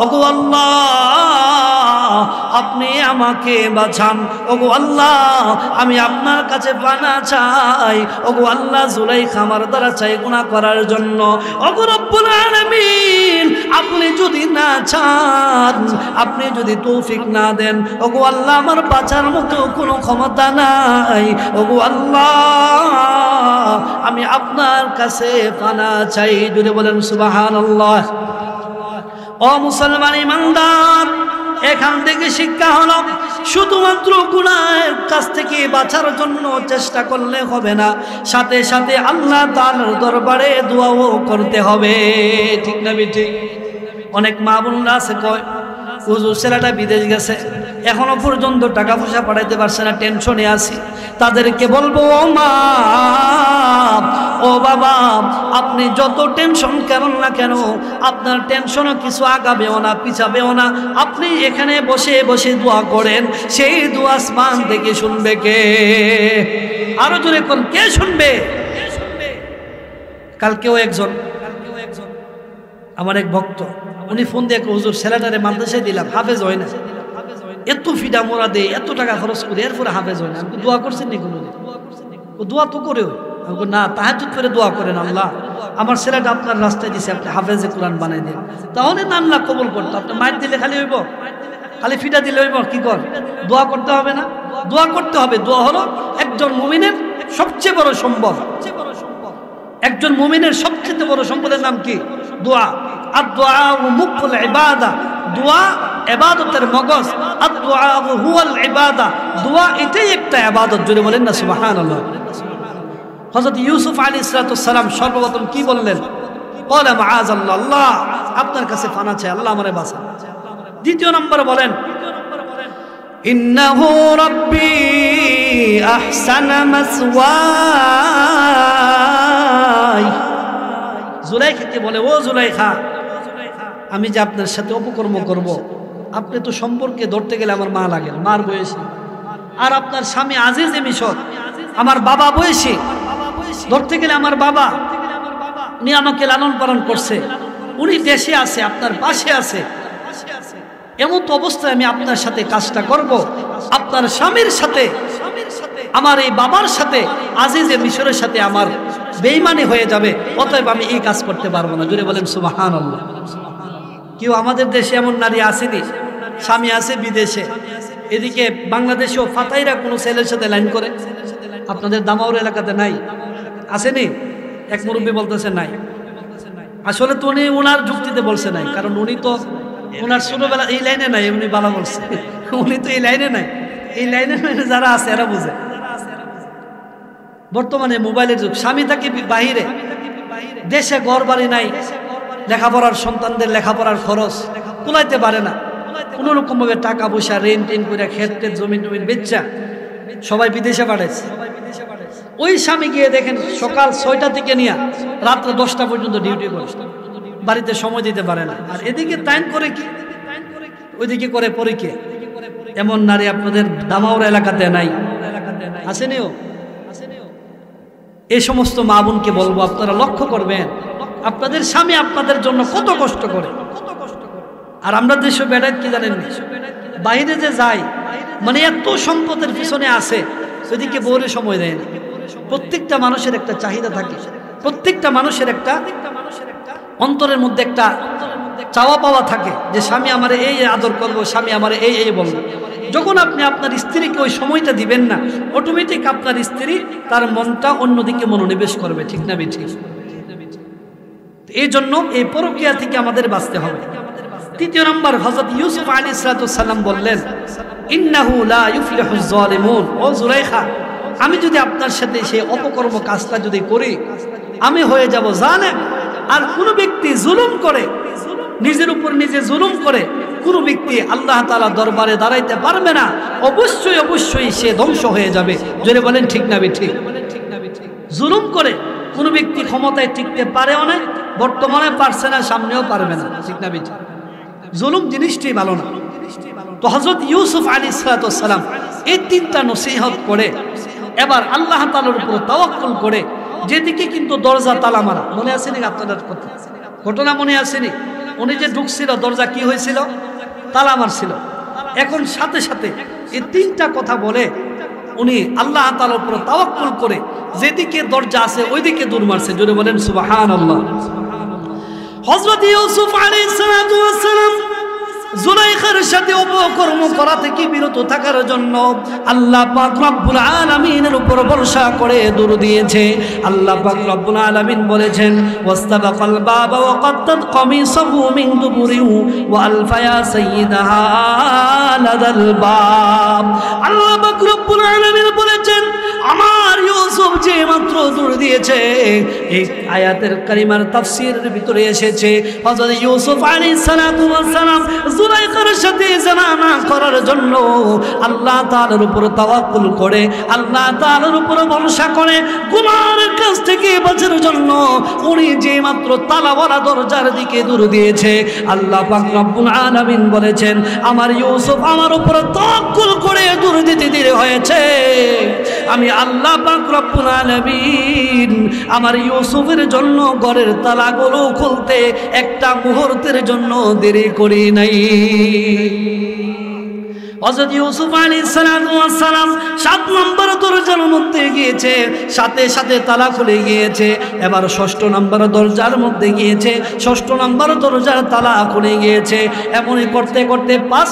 ওগো আল্লাহ আপনি আমাকে বাঁচান, ওগো আল্লাহ আমি আপনার কাছে পানা চাই, ওগো আল্লাহ জুলাইখা আমার দ্বারা চাই গুনাহ করার জন্য। ওগো রব্বুল আলামিন, আপনি যদি না চান, আপনি যদি তৌফিক না দেন, ওগো আল্লাহ আমার বাঁচার মতো কোনো ক্ষমতা নাই, ওগো আল্লাহ আমি আপনার কাছে পানা চাই। যদি বলেন সুবহানাল্লাহ। ও মুসলমান ইমানদার, এখান থেকে শিক্ষা হলো শুধুমাত্র গুনাহের কাছ থেকে বাঁচার জন্য চেষ্টা করলে হবে না, সাথে সাথে আল্লাহ তাআলার দরবারে দোয়াও করতে হবে। ঠিক না বেটি? অনেক মা বোনরা আছে কয়, হুজুর ছেলেটা বিদেশ গেছে, এখনো পর্যন্ত টাকা পয়সা পাঠাইতে পারছে না, টেনশনে আছি। তাদেরকে বলবো, ও মা, ও বাবা, আপনি যত টেনশন করেন না কেন, আপনার টেনশনও কিছু আগাবেও না, পিছাবেও না। আপনি এখানে বসে বসে দোয়া করেন, সেই দোয়া আসমান থেকে শুনবে কে? আরো জোরে কোন, কে শুনবে? কালকেও একজন আমার এক ভক্ত, উনি ফোন দিয়ে, হুজুর ছেলেটারে মাদ্রাসায় দিলাম, হাফেজ হয় না, এত ফিডা মোরা দেয়, এত টাকা খরচ করে, এরপরে হাফেজ হয় না। আমি দোয়া করছেন নি কোনোদিন? দোয়া তো করে না, তাহাজ্জুদ করে দোয়া করেন, আল্লাহ আমার ছেলেটা আপনার রাস্তায় দিছে, আপনি হাফেজে কোরআন বানাই দেন, তাহলে না আল্লাহ কবুল করতো। আপনি মাইর দিলে খালি হইব, খালি ফিডা দিলে হইব? কি কর, দোয়া করতে হবে না? দোয়া করতে হবে। দোয়া হলো একজন মুমিনের সবচেয়ে বড় সম্পদ। একজন মুমিনের সবচেয়ে বড় সম্পদের নাম কি? দোয়া। আর দোয়া মুখুল ইবাদা, দোয়া ইবাদতের মগজ। আর দোয়া হুয়াল ইবাদা, দোয়া এটাই একটা ইবাদত। জোরে বলেন না সুবহানাল্লাহ। হযরত ইউসুফ আলাইহিস সালাম সর্বপ্রথম কি বললেন? ক্বালা মাআযাল্লাহ, আল্লাহ আপনার কাছে পানা চাই, আল্লাহ আমারে বাঁচান। দ্বিতীয় নম্বরে বলেন, ইন্নাহু রাব্বি আহসানা মাসওয়াই। জুলাইখাকে বলে, ও জুলাইখা, আমি যে আপনার সাথে অপকর্ম করব, আপনি তো সম্পর্কে ধরতে গেলে আমার মা লাগেন, মার বয়সী, আর আপনার স্বামী আজিজ এ মিশর, আমার বাবা বয়সী, ধরতে গেলে আমার বাবা, উনি আমাকে লালন পালন করছে, উনি দেশে আছে, আপনার পাশে আছে, এমন তো অবস্থায় আমি আপনার সাথে কাজটা করব, আপনার স্বামীর সাথে, আমার এই বাবার সাথে, আজিজে মিশরের সাথে আমার বেঈমানি হয়ে যাবে, অতএব আমি এই কাজ করতে পারবো না। জোরে বলেন সুবহানাল্লাহ। কেউ আমাদের দেশে এমন নারী আসেনি, স্বামী আছে বিদেশে, এদিকে বাংলাদেশেও ফাতাইরা কোনো ছেলের সাথে লাইন করে? আপনাদের দামাউর এলাকাতে নাই? আসেনি? এক মুরব্বী বলতেছে নাই। আসলে তো উনি ওনার যুক্তিতে বলছে নাই, কারণ উনি তো ওনার ছোটবেলা এই লাইনে নাই, উনি বালা বলছে, উনি তো এই লাইনে নাই। এই লাইনে যারা আছে এরা বুঝে। বর্তমানে মোবাইলের যুগ, স্বামী থাকে বাহিরে, দেশে ঘর বাড়ি নাই, লেখাপড়ার সন্তানদের লেখাপড়ার খরচ কুলাইতে পারে না, কোন রকম ভাবে টাকা পয়সা রেন্ট টেন করে খেতে জমি টমিন বেচা সবাই বিদেশে পাঠাইছে। ওই স্বামী গিয়ে দেখেন সকাল 6টা থেকে নিয়ে রাত্রে 10টা পর্যন্ত ডিউটি করে, বাড়িতে সময় দিতে পারে না। আর এদিকে টাইম করে কি, ওইদিকে করে পরীক্ষা। এমন নারী আপনাদের দামাউর এলাকাতে নাই? আসেনিও? এই সমস্ত মা বোনকে বলবো, আপনারা লক্ষ্য করবেন আপনাদের স্বামী আপনাদের জন্য কত কষ্ট করে। আর আমরা দেশে বেড়াই কি জানেন, বাইরে যে যাই, মানে এত সম্পদের পিছনে আছে, ওইদিকে বউরে সময় দেয় না। প্রত্যেকটা মানুষের একটা চাহিদা থাকে, প্রত্যেকটা মানুষের একটা অন্তরের মধ্যে একটা চাওয়া পাওয়া থাকে যে স্বামী আমারে এই আদর করবো, স্বামী আমারে এই বলবো। যখন আপনি আপনার স্ত্রীকে ওই সময়টা দিবেন না, অটোমেটিক আপনার স্ত্রী তার মনটা অন্যদিকে মনোনিবেশ করবে, ঠিক না ঠিক? এই জন্য এই পরকীয়া থেকে আমাদের বাঁচতে হবে। তৃতীয় নম্বর, হযরত ইউসুফ আলাইহিস সালাম বললেন, ইন্নাহু লা ইউফলিহুজ জালিমুন। ও জুলাইখা, আমি যদি আপনার সাথে সেই অপকর্ম কাজটা যদি করি, আমি হয়ে যাব জালেম। আর কোন ব্যক্তি জুলুম করে, নিজের উপর নিজে জুলুম করে কোন ব্যক্তি আল্লাহ তাআলা দরবারে দাঁড়াইতে পারবে না, অবশ্যই অবশ্যই সে ধ্বংস হয়ে যাবে। জোরে বলেন ঠিক না ঠিক? জুলুম করে কোন ব্যক্তি ক্ষমতায় টিকতে পারেও না, বর্তমানে পারছে না, সামনেও পারবে না, ঠিক না ঠিক? জুলুম জিনিসটাই ভালো না। তো হযরত ইউসুফ আলাইহিস সালাম এই তিনটা নসিহত করে এবার আল্লাহ তাআলার উপর তাওয়াক্কুল করে, যেদিকে কিন্তু দরজা তালা মারা, মনে আছে নাকি আপনাদের কথা? ঘটনা মনে আছে নি? উনি যে ঢুকছিল দরজা কি হয়েছিল? তালা মারছিল। এখন সাথে সাথে এই তিনটা কথা বলে উনি আল্লাহ তাআলার উপর তাওয়াক্কুল করে যেদিকে দরজা আছে ওইদিকে দৌড় মারছে। জোরে বলেন সুবহানাল্লাহ। হযরত ইউসুফ আলাইহিস সালাম জুলাইখার সাথে অপকর্ম করা থেকে বিরত থাকার জন্য আল্লাহ পাক রব্বুল আলামিনের উপর ভরসা করে দৌড় দিয়েছে। আল্লাহ পাক রব্বুল আলামিন বলেছেন, ওয়াস্তাবাকাল বাবা ওয়া কাত্তাত কামিসাহু মিন দুবুরিন ওয়া আলফায়া সাইয়্যিদাহা লাদাল বাব। আল্লাহ পাক রব্বুল আলামিন বলেছেন, আমার ইউসুফ যে মাত্র দৌড় দিয়েছে, এই আয়াতের কারিমার তাফসীরের ভিতরে এসেছে হযরত ইউসুফ আলাইহিস সালাম জুলাইখার সাথে জানা না করার জন্য আল্লাহ তাআলার উপর তাওয়াক্কুল করে, আল্লাহ তাআলার উপর ভরসা করে গুনাহের কাছ থেকে বাঁচার জন্য উনি যে মাত্র তালাওয়ালা দরজার দিকে দৌড় দিয়েছে। আল্লাহ পাক রব্বুল আলামিন বলেছেন, আমার ইউসুফ আমার উপর তাওয়াক্কুল করে দৌড় দিতে দেরি হয়েছে, আমি আল্লাহ পাক রব্বুল আলামিন আমার ইউসুফের জন্য ঘরের তালাগুলো খুলতে একটা মুহূর্তের জন্য দেরি করি নাই। হযরত ইউসুফ আলাইহিস সালাম 7 নম্বর দরজার মধ্যে গিয়েছে, সাথে সাথে তালা খুলে গিয়েছে। এবার 6 নম্বর দরজার মধ্যে গিয়েছে, 6 নম্বর দরজার তালা খুলে গিয়েছে। এমনই করতে করতে 5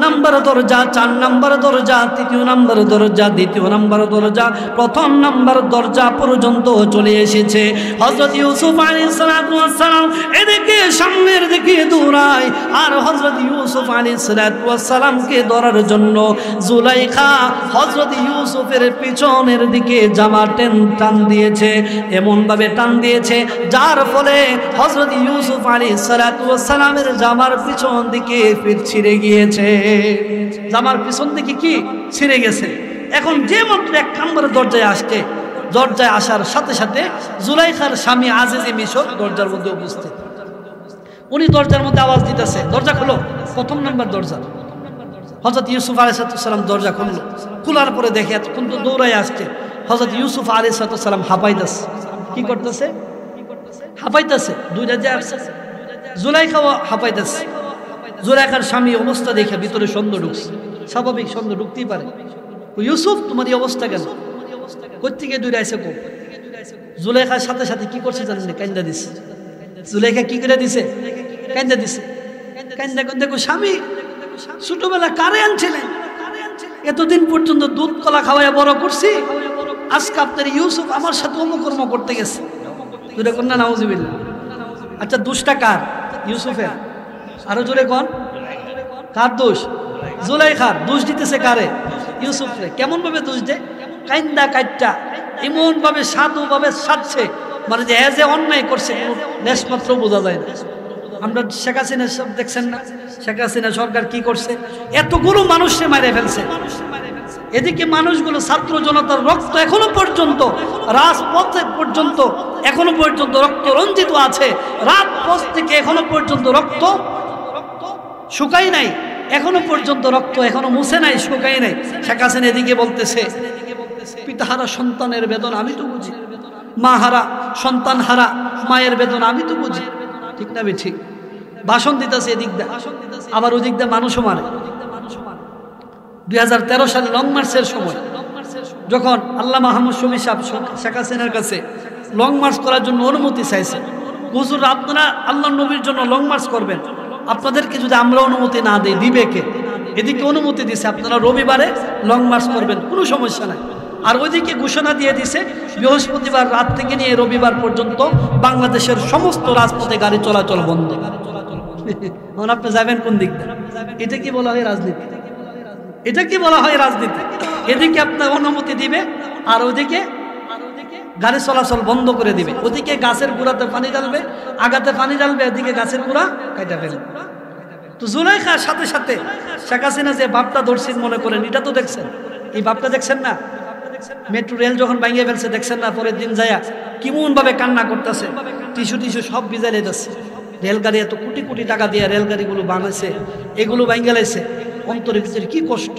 নম্বর দরজা, 4 নম্বর দরজা, 3 নম্বর দরজা, 2 নম্বর দরজা, 1 নম্বর দরজা পর্যন্ত চলে এসেছে। হযরত ইউসুফ আলাইহিস সালাম এদিকে সামনের দিকে দৌড়ায়, আর হযরত ইউসুফ আলাইহিস সালামকে ধরার জন্য জুলাইখা হযরত ইউসুফের পিছনের দিকে জামা টান দিয়েছে, এমন ভাবে টান দিয়েছে যার ফলে হযরত ইউসুফ আলাইহিস সালামের জামার পিছন দিকে পিঠ ছিঁড়ে গিয়েছে। জামার পিছন দিকে কি ছিঁড়ে গেছে। এখন যে মাত্র 1 নম্বর দরজায় আসছে, দরজায় আসার সাথে সাথে জুলাইখার স্বামী আজিজে মিশর দরজার মধ্যে উপস্থিত। উনি দরজার মধ্যে আওয়াজ দিতেছে, দরজা খোলো। 1 নম্বর দরজা। হযরত ইউসুফ আলাইহিস সালাম দরজা খুললো। খোলার পরে দেখে এতক্ষণ তো দৌড়ায় আসছে, হযরত ইউসুফ আলাইহিস সালাম হাঁপাইতেছে। কি করতেছে? হাঁপাইতেছে। 2 রাজ্যে আসছে, জুলাইখাও হাঁপাইতেছে। জুলাইখার স্বামী অবস্থা দেখে ভিতরে সন্দেহ ঢুকছে। স্বাভাবিক সন্দেহ ঢুকতেই পারে। ইউসুফ, তোমার এই অবস্থা কেন? কোত্থেকে দূরে আসে কো? জুলাইখার সাথে সাথে কি করছে জানেন? কান্দা দিছে। জুলাইখা কি করে দিছে? কান্দা দিছে। কান্দা দেখো স্বামী ছোটবেলা কারে আনছিলেন, এতদিন পর্যন্ত দুধ কলা খাওয়াইয়া বড় করছি, আজকে আপনার ইউসুফ আমার সাথে অপকর্ম করতে গেছে। জোরে কন্যা নাউজুবিল্লাহ। আচ্ছা, দোষটা কার? ইউসুফের। আরো জোরে কোন? কার দোষ? জুলাইখার। দোষ দিতেছে কারে? ইউসুফরে। কেমন ভাবে দোষ দেয়? কাইন্দা কাইটটা এমন ভাবে সাধু ভাবে সাজছে, মানে যে এজ এ অন্যায় করছে কোনো লেশমাত্র বোঝা যায় না। আমরা শেখ হাসিনা সব দেখছেন না, শেখ হাসিনা সরকার কি করছে? এতগুলো মানুষকে মারে ফেলছে। এদিকে মানুষগুলো, ছাত্র জনতার রক্ত এখনো পর্যন্ত রাজপথে পর্যন্ত এখনো পর্যন্ত রক্ত রঞ্জিত আছে। রাজপথ থেকে এখনো পর্যন্ত রক্ত শুকাই নাই, এখনো পর্যন্ত রক্ত এখনো মুছে নাই, শুকাই নাই। শেখ হাসিনা এদিকে বলতেছে, পিতাহারা সন্তানের বেদনা আমি তো বুঝি, মা হারা সন্তান হারা মায়ের বেদনা আমি তো বুঝি। ঠিক না ঠিক? ভাষণ দিতেছে এদিক দা, আবার ওদিক দা মানুষও মারে। 2013 সালে লং মার্চের সময় যখন আল্লামা আহমদ শমী সাহেব শেখ হাসিনার কাছে লং মার্চ করার জন্য অনুমতি চাইছে, হুজুর আপনারা আল্লাহ নবীর জন্য লং মার্চ করবেন, আপনাদেরকে যদি আমরা অনুমতি না দিই দিবে কে? এদিকে অনুমতি দিছে আপনারা রবিবারে লং মার্চ করবেন, কোনো সমস্যা নাই। আর ওইদিকে ঘোষণা দিয়ে দিছে বৃহস্পতিবার রাত থেকে নিয়ে রবিবার পর্যন্ত বাংলাদেশের সমস্ত রাজপথে গাড়ি চলাচল বন্ধ। এখন আপনি যাবেন কোন দিক দিয়ে? এটা কি বলা হয় রাজনীতি? এটা কি বলা হয় রাজনীতি? এদিকে আপনার অনুমতি দিবে আর ওইদিকে গাড়ি চলাচল বন্ধ করে দিবে। ওদিকে গাছের গোড়াতে পানি ঢালবে, আগাতে পানি ঢালবে, এদিকে গাছের গোড়া কাটা ফেলবে। তো জুলাইখার সাথে সাথে শেখ হাসিনা যে বাপটা ধরছেন মনে করেন, এটা তো দেখছেন, এই বাপটা দেখছেন না? মেট্রো রেল যখন ভাঙিয়ে ফেলছে দেখছেন না? পরের দিন যায়া কেমন ভাবে কান্না করতেছে, টিস্যু সব ভিজে যাচ্ছে। রেলগাড়ি এত কোটি কোটি টাকা দিয়ে রেলগাড়িগুলো বানাইছে, এগুলো ভাঙিয়ে লাইছে। অন্তরের ভিতরে কি কষ্ট,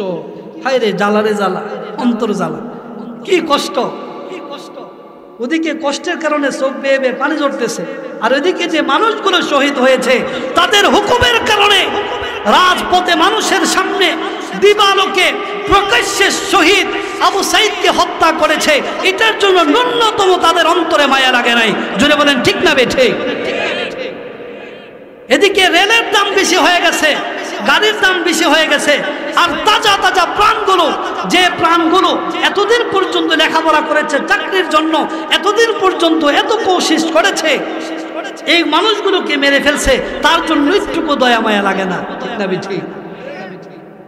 হায় রে জ্বালা রে জ্বালা, অন্তর জ্বালা, কি কষ্ট। ওদিকে কষ্টের কারণে চোখ বেয়ে বেয়ে পানি ঝরতেছে, আর ওইদিকে যে মানুষগুলো শহীদ হয়েছে তাদের হুকুমের কারণে রাজপথে মানুষের সামনে দিবালোকে প্রকাশ্যে শহীদ আবু সাইদকে হত্যা করেছে। এটার জন্য ন্যূনতম তাদের অন্তরে মায়া লাগে নাই। জোরে বলেন ঠিক না বেঠে? এদিকে রেলের দাম বেশি হয়ে গেছে, গাড়ির দাম বেশি হয়ে গেছে, আর তাজা তাজা প্রাণগুলো, যে প্রাণগুলো এতদিন পর্যন্ত লেখাপড়া করেছে চাকরির জন্য, এতদিন পর্যন্ত এত কোশিশ করেছে, এই মানুষগুলোকে মেরে ফেলছে। তার জন্য একটুকু দয়া মায়া লাগে না, ঠিক না বেঠি?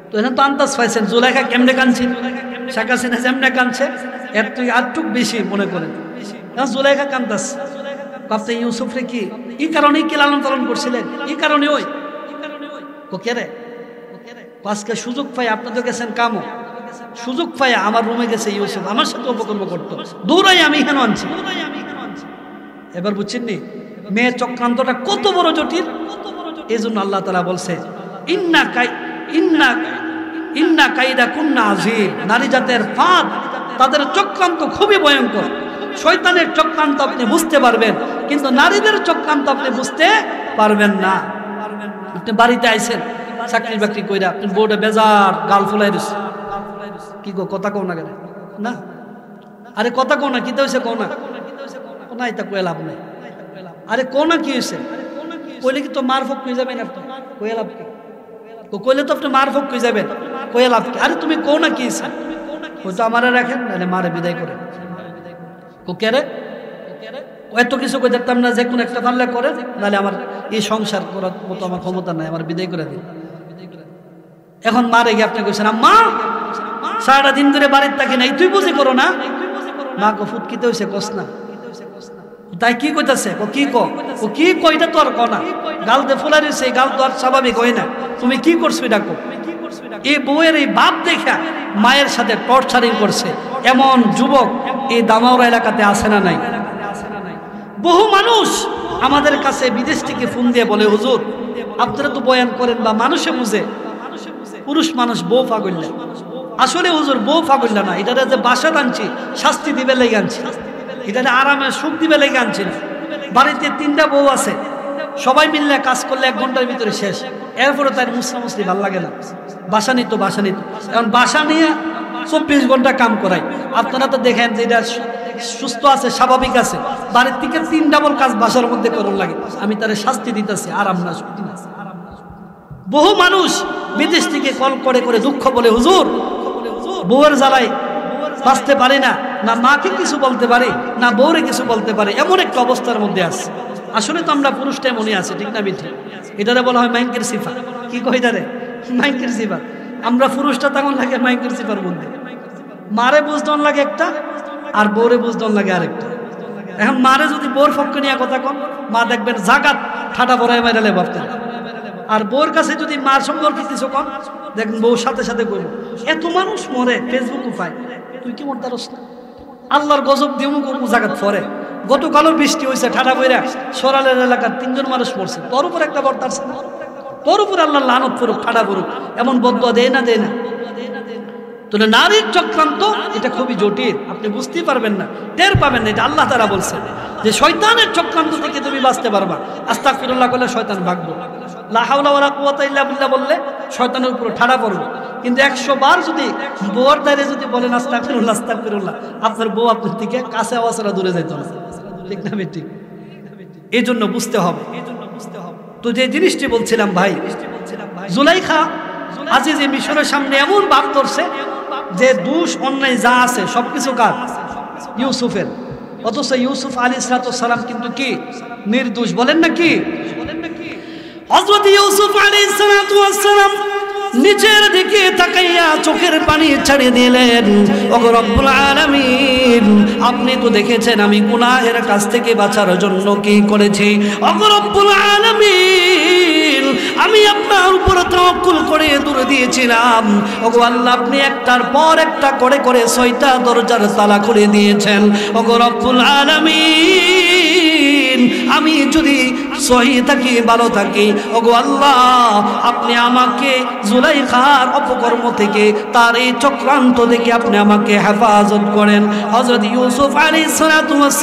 তো এখানে তো আন্দাজ পাইছেন জুলাইখা কেমনে কাঁদছে, শেখ হাসিনা যেমনে কাঁদছে, এর থেকে আরটুক বেশি মনে করেন জুলাইখা কান্দাস। আপনি ইউসুফরে কি এই কারণেই কি লালন পালন করছিলেন? এই কারণে ওই কে আজকে সুযোগ পাই, আপনি তো গেছেন কামো, সুযোগ পাই আমার রুমে গেছে ইউসুফ, আমার সাথে উপকর্ম করতো, দৌড়াই আমি এখানে আনছি। এবার বুঝছেন নি মেয়ের চক্রান্তটা কত বড় জটিল? এই জন্য আল্লাহ তাআলা বলছে ইন্না কাইদা কুন্না আযীম, নারী জাতের ফাঁদ, তাদের চক্রান্ত খুবই ভয়ঙ্কর। শয়তানের চক্রান্ত আপনি বুঝতে পারবেন, কিন্তু নারীদের চক্রান্ত আপনি বুঝতে পারবেন না। আপনি বাড়িতে আইছেন চাকরি বাকরি কইরা, আপনি বোর্ডে বেজার গাল ফুলাই দিচ্ছে, কি গো কথা কও না কেন? না আরে কথা কও না, কি হয়েছে কও না, না এটা কয়ে লাভ নাই। আরে কও না কি হয়েছে, কইলে কি তো মার ফক হয়ে যাবেন আপনি, কয়ে লাভ কি? কইলে তো আপনি মার ফক হয়ে যাবেন, কয়ে লাভ কি? আরে তুমি কও না কি হয়েছে, ওই তো আমারে রাখেন, নাহলে মারে বিদায় করেন। কে এত কিছু করে দেখতাম না, যে কোনো একটা পারলে করে, নাহলে আমার এই সংসার করার মতো আমার ক্ষমতা নাই, আমার বিদায় করে দিন। এখন মারে গিয়ে আপনি কইছেন আম্মা সারাটা দিন ধরে বাড়ির থাকি নাই, তুই বুঝি করো না? মা কো ফুটকিতে হয়েছে কস না, তাই কি কইতাছে? ও কি কইটা তো আর ক না, গাল দে ফুলাই রয়েছে, গাল তো আর স্বাভাবিক হয় না, তুমি কি করছো এটা কো। এই বউয়ের এই বাপ দেখা মায়ের সাথে টর্চারিং করছে এমন যুবক এই দামাউরা এলাকাতে আসে না নাই? বহু মানুষ আমাদের কাছে বিদেশ থেকে ফোন দিয়ে বলে হুজুর আপনারা তো বয়ান করেন বা মানুষে বুঝে পুরুষ মানুষ বউ পাগল্লা। আসলে হুজুর বউ পাগল্লা না, এটা যে বাসা আনছি শাস্তি দিবে লেগে আনছি, এটা আরামে সুখ দিবে লেগে আনছি না। বাড়িতে 3টা বউ আছে, সবাই মিললে কাজ করলে 1 ঘন্টার ভিতরে শেষ, এরপরে তার মুসলি ভাল লাগে না, বাসা নিত এখন বাসা নিয়ে 24 ঘন্টা কাম করাই। আপনারা তো দেখেন যে এটা সুস্থ আছে, স্বাভাবিক আছে, বাড়ির থেকে 3 ডাবল কাজ বাসার মধ্যে করুন লাগে, আমি তারে শাস্তি দিতেছি, আরাম না শক্তি না। বহু মানুষ বিদেশ থেকে কল করে করে দুঃখ বলে হুজুর বউয়ের জ্বালায় বাঁচতে পারি না, না মাকে কিছু বলতে পারি, না বউরে কিছু বলতে পারি, এমন একটা অবস্থার মধ্যে আছে। আসলে তো আমরা পুরুষটাই মনে আছে, ঠিক না বিঠি? এটারে বলা হয় মাইকের সিফা। কি কই তারে? মাইকের সিফা। আমরা পুরুষটা তখন লাগে মাইকের সিফার মধ্যে, মারে বুঝদন লাগে একটা আর বউরে বুঝদন লাগে আরেকটা। এখন মারে যদি বউর পক্ষ নিয়ে কথা কন, মা দেখবেন জাগাত ঠাটা পড়ায় মাইরালে ভাবতে, আর বউর কাছে যদি মার সম্পর্কে কিছু কন দেখবেন বউর সাথে সাথে করবো এত মানুষ মরে ফেসবুক উপায়, তুই কি মরতে পারস না? আল্লাহর গজব দিমু করবো জাগাত পরে। গতকালও বৃষ্টি হয়েছে ঠাটা বইরা, সরালের এলাকার 3 জন মানুষ মরছে, তোর উপর একটা বর্তারছে না, তোর উপর আল্লাহ লানত পড়ুক, ঠাটা পড়ুক, এমন বদুয়া দেয় না। তো নারীর চক্রান্ত এটা খুবই জটিল, আপনি বুঝতেই পারবেন না, টের পাবেন না। এটা আল্লাহ তাআলা বলছে যে শয়তানের চক্রান্ত থেকে তুমি বাঁচতে পারবা, আস্তাগফিরুল্লাহ করলে শয়তান ভাগবে, লা হাওলা ওয়ালা কুওয়াতা ইল্লা বিল্লাহ বললে শয়তানের উপর ঠাড়া পড়বে। কিন্তু 100 বার যদি বউর দাঁড়িয়ে যদি বলেন আস্তাগফিরুল্লাহ আস্তাগফিরুল্লাহ, আপনার বউ আপনার থেকে কাছে আওয়াজটা দূরে যাইত না, ঠিক না বেটি? এই জন্য বুঝতে হবে। তো যে জিনিসটি বলছিলাম ভাই, জুলাইখা আজিজে মিশরের সামনে এমন ভাব ধরছে যে দোষ অন্যায় যা আছে সবকিছু কার? ইউসুফের। অথচ ইউসুফ আলাইহিস সালাম কিন্তু কি নির্দোষ, বলেন না কি? হযরত ইউসুফ আলাইহিস সালাম নিচের দিকে তাকাইয়া চোখের পানি ছেড়ে দিলেন। ওগো রব্বুল আলামিন, আপনি তো দেখেছেন আমি গুনাহের কাছ থেকে বাঁচার জন্য কি করেছি। ওগো রব্বুল আলামিন, আমি আপনার উপর তাওয়াক্কুল করে দূরে দিয়েছিলাম। ওগো আল্লাহ, আপনি একটার পর একটা করে করে 6টা দরজার তালা খুলে দিয়েছেন। ওগো রব্বুল আলামিন, আমি যদি সহি থাকি, ভালো থাকি, ওগো আল্লাহ, আপনি আমাকে জুলাইখার অপকর্ম থেকে, তার এই চক্রান্ত থেকে আপনি আমাকে হেফাজত করেন। হযরত ইউসুফ আলাইহিস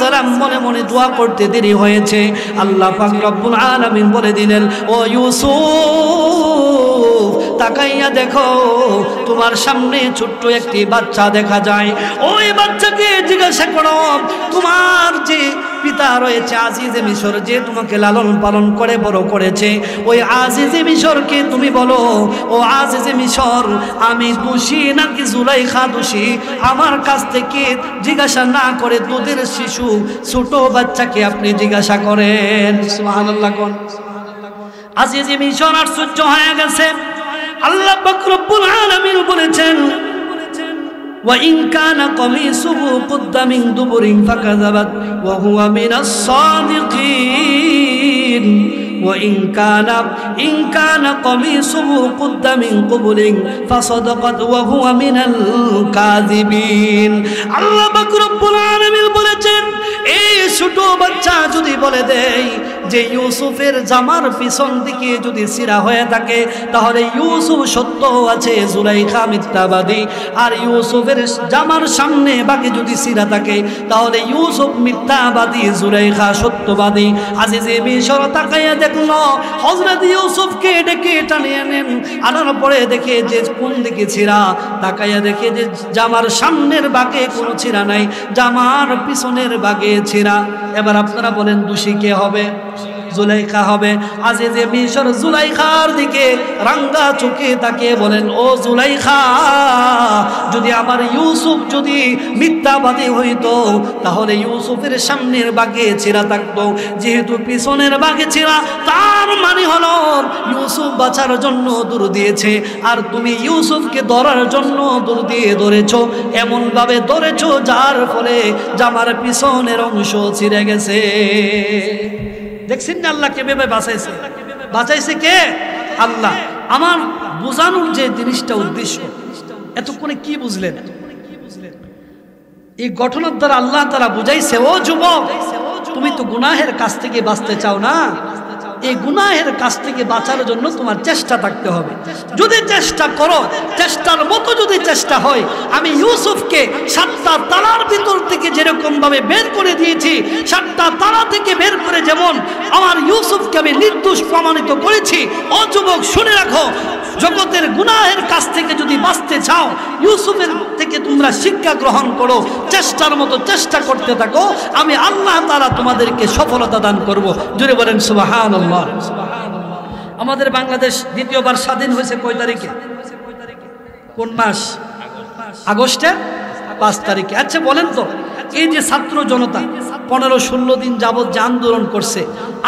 সালাম মনে মনে দোয়া করতে দেরি হয়েছে। আল্লাহ পাক রব্বুল আলামিন বলে দিলেন, ও ইউসুফ, তাকাইয়া দেখো, তোমার সামনে ছোট্ট একটি বাচ্চা দেখা যায়। ওই বাচ্চাকে জিজ্ঞাসা করো, তোমার যে পিতা রয়েছে আজিজে মিশর, যে তোমাকে লালন পালন করে বড় করেছে, ওই আজিজে মিশরকে তুমি বলো, ও আজিজে মিশর, আমি দোষী নাকি জুলাইখা দোষী? আমার কাছ থেকে জিজ্ঞাসা না করে দুধের শিশু ছোট বাচ্চাকে আপনি জিজ্ঞাসা করেন। সুবহানাল্লাহ। কোন আজিজে মিশর আশ্চর্য হয়ে গেছে। আল্লাহ পাক রব্বুল আলামিন বলেছেন, وَإِنْ كَانَ قَمِيصُهُ قُدَّ مِنْ دُبُرٍ فَكَذَبَتْ وَهُوَ مِنَ الصَّادِقِينَ وَإِنْ كَانَ قَمِيصُهُ قُدَّ مِنْ قُبُلٍ فَصَدَقَتْ وَهُوَ مِنَ الْكَاذِبِينَ। আল্লাহ পাক রব্বুল আলামিন বলেছেন, এই ছোট বাচ্চা যদি বলে দেয় যে ইউসুফের জামার পিছন দিকে যদি ছিঁড়া হয়ে থাকে, তাহলে ইউসুফ সত্য আছে, জুলাইখা মিথ্যাবাদী। আর ইউসুফের জামার সামনে বাকি যদি ছিঁড়া থাকে, তাহলে ইউসুফ মিথ্যাবাদী, জুলাইখা সত্যবাদী। আজিজে মিশর তাকাইয়া দেখলো হযরত ইউসুফকে ডেকে টানিয়ে আনেন। আনার পরে দেখে যে কোন দিকে ছিঁড়া, তাকাইয়া দেখে যে জামার সামনের বাগে কোনো ছিঁড়া নাই, জামার পিছনের বাগে ছিঁড়া। এবার আপনারা বলেন দোষী কে হবে? জুলাইখা হবে। আজিজে মিশর জুলাইখার দিকে রাঙ্গা চোখে তাকিয়ে বলেন, ও জুলাইখা, যদি আমার ইউসুফ যদি মিথ্যাবাদী হইতো, তাহলে ইউসুফের সামনের বাগে ছিঁড়া থাকতো, যেহেতু পিছনের বাগে ছিঁড়া, তার মানে হলো ইউসুফ বাঁচার জন্য দূর দিয়েছে, আর তুমি ইউসুফকে ধরার জন্য দূর দিয়ে ধরেছ, এমনভাবে ধরেছ যার ফলে জামার পিছনের অংশ ছিঁড়ে গেছে। দেখছেন না আল্লাহ কিভাবে বাঁচাইছে? বাঁচাইছে কে? আল্লাহ। আমার বোঝানোর যে জিনিসটা উদ্দেশ্য, এতক্ষণে কি বুঝলেন? এই ঘটনার দ্বারা আল্লাহ তাআলা বুঝাইছে, ও যুবক, তুমি তো গুনাহের কাছ থেকে বাঁচতে চাও না, এই গুনাহের কাছ থেকে বাঁচার জন্য তোমার চেষ্টা থাকতে হবে। যদি চেষ্টা করো, চেষ্টার মতো যদি চেষ্টা হয়, আমি ইউসুফকে 7টা তালার ভিতর থেকে যেরকম ভাবে বের করে দিয়েছি, 7টা তালা থেকে বের করে যেমন আমার ইউসুফকে আমি নির্দোষ প্রমাণিত করেছি, ও যুবক শুনে রাখো, জগতের গুনাহের কাছ থেকে যদি বাঁচতে চাও, ইউসুফের থেকে তোমরা শিক্ষা গ্রহণ করো, চেষ্টার মতো চেষ্টা করতে থাকো, আমি আল্লাহ তাআলা তোমাদেরকে সফলতা দান করব। জোরে বলেন সুবহানাল্লাহ। আমাদের বাংলাদেশ দ্বিতীয়বার স্বাধীন হয়েছে কয় তারিখে? কোন মাস? আগস্টের 5 তারিখে। আচ্ছা বলেন তো, এই যে ছাত্র জনতা 15-16 দিন যাবত যে আন্দোলন করছে,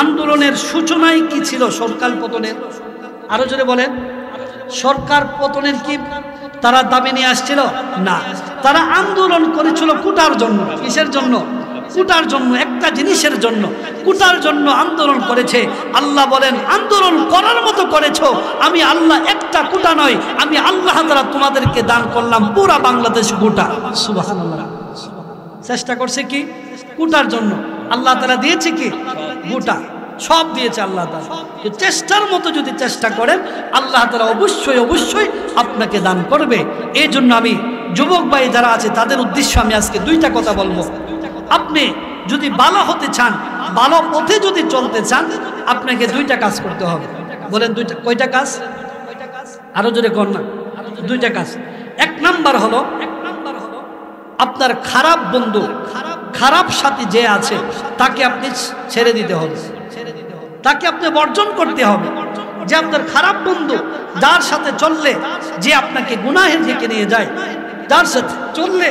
আন্দোলনের সূচনায় কি ছিল? সরকার পতনের। আরো জোরে বলেন, সরকার পতনের কি তারা দাবি নিয়ে আসছিল? না, তারা আন্দোলন করেছিল কুটার জন্য। কিসের জন্য? কুটার জন্য, একটা জিনিসের জন্য, কুটার জন্য আন্দোলন করেছে। আল্লাহ বলেন, আন্দোলন করার মতো করেছো, আমি আল্লাহ একটা কুটা নয়, আমি আল্লাহ তাআলা তোমাদেরকে দান করলাম পুরা বাংলাদেশ গোটা। সুবহানাল্লাহ। চেষ্টা করছে কি? কুটার জন্য। আল্লাহ তাআলা দিয়েছে কি? গোটা, সব দিয়েছে আল্লাহ তাআলা। চেষ্টার মতো যদি চেষ্টা করেন, আল্লাহ তাআলা অবশ্যই অবশ্যই আপনাকে দান করবে। এই জন্য আমি যুবক ভাই যারা আছে তাদের উদ্দেশ্যে আমি আজকে 2টা কথা বলবো। আপনি যদি ভালো হতে চান, ভালো পথে যদি চলতে চান, আপনাকে 2টা কাজ করতে হবে। বলেন 2টা, কয়টা কাজ? আরো জোরে কর না। 2টা কাজ। 1 নাম্বার হলো আপনার খারাপ বন্ধু, খারাপ সাথী যে আছে তাকে আপনি ছেড়ে দিতে হবে, তাকে আপনি বর্জন করতে হবে। যে আপনার খারাপ বন্ধু, যার সাথে চললে যে আপনাকে গুনাহের দিকে নিয়ে যায়, যার সাথে চললে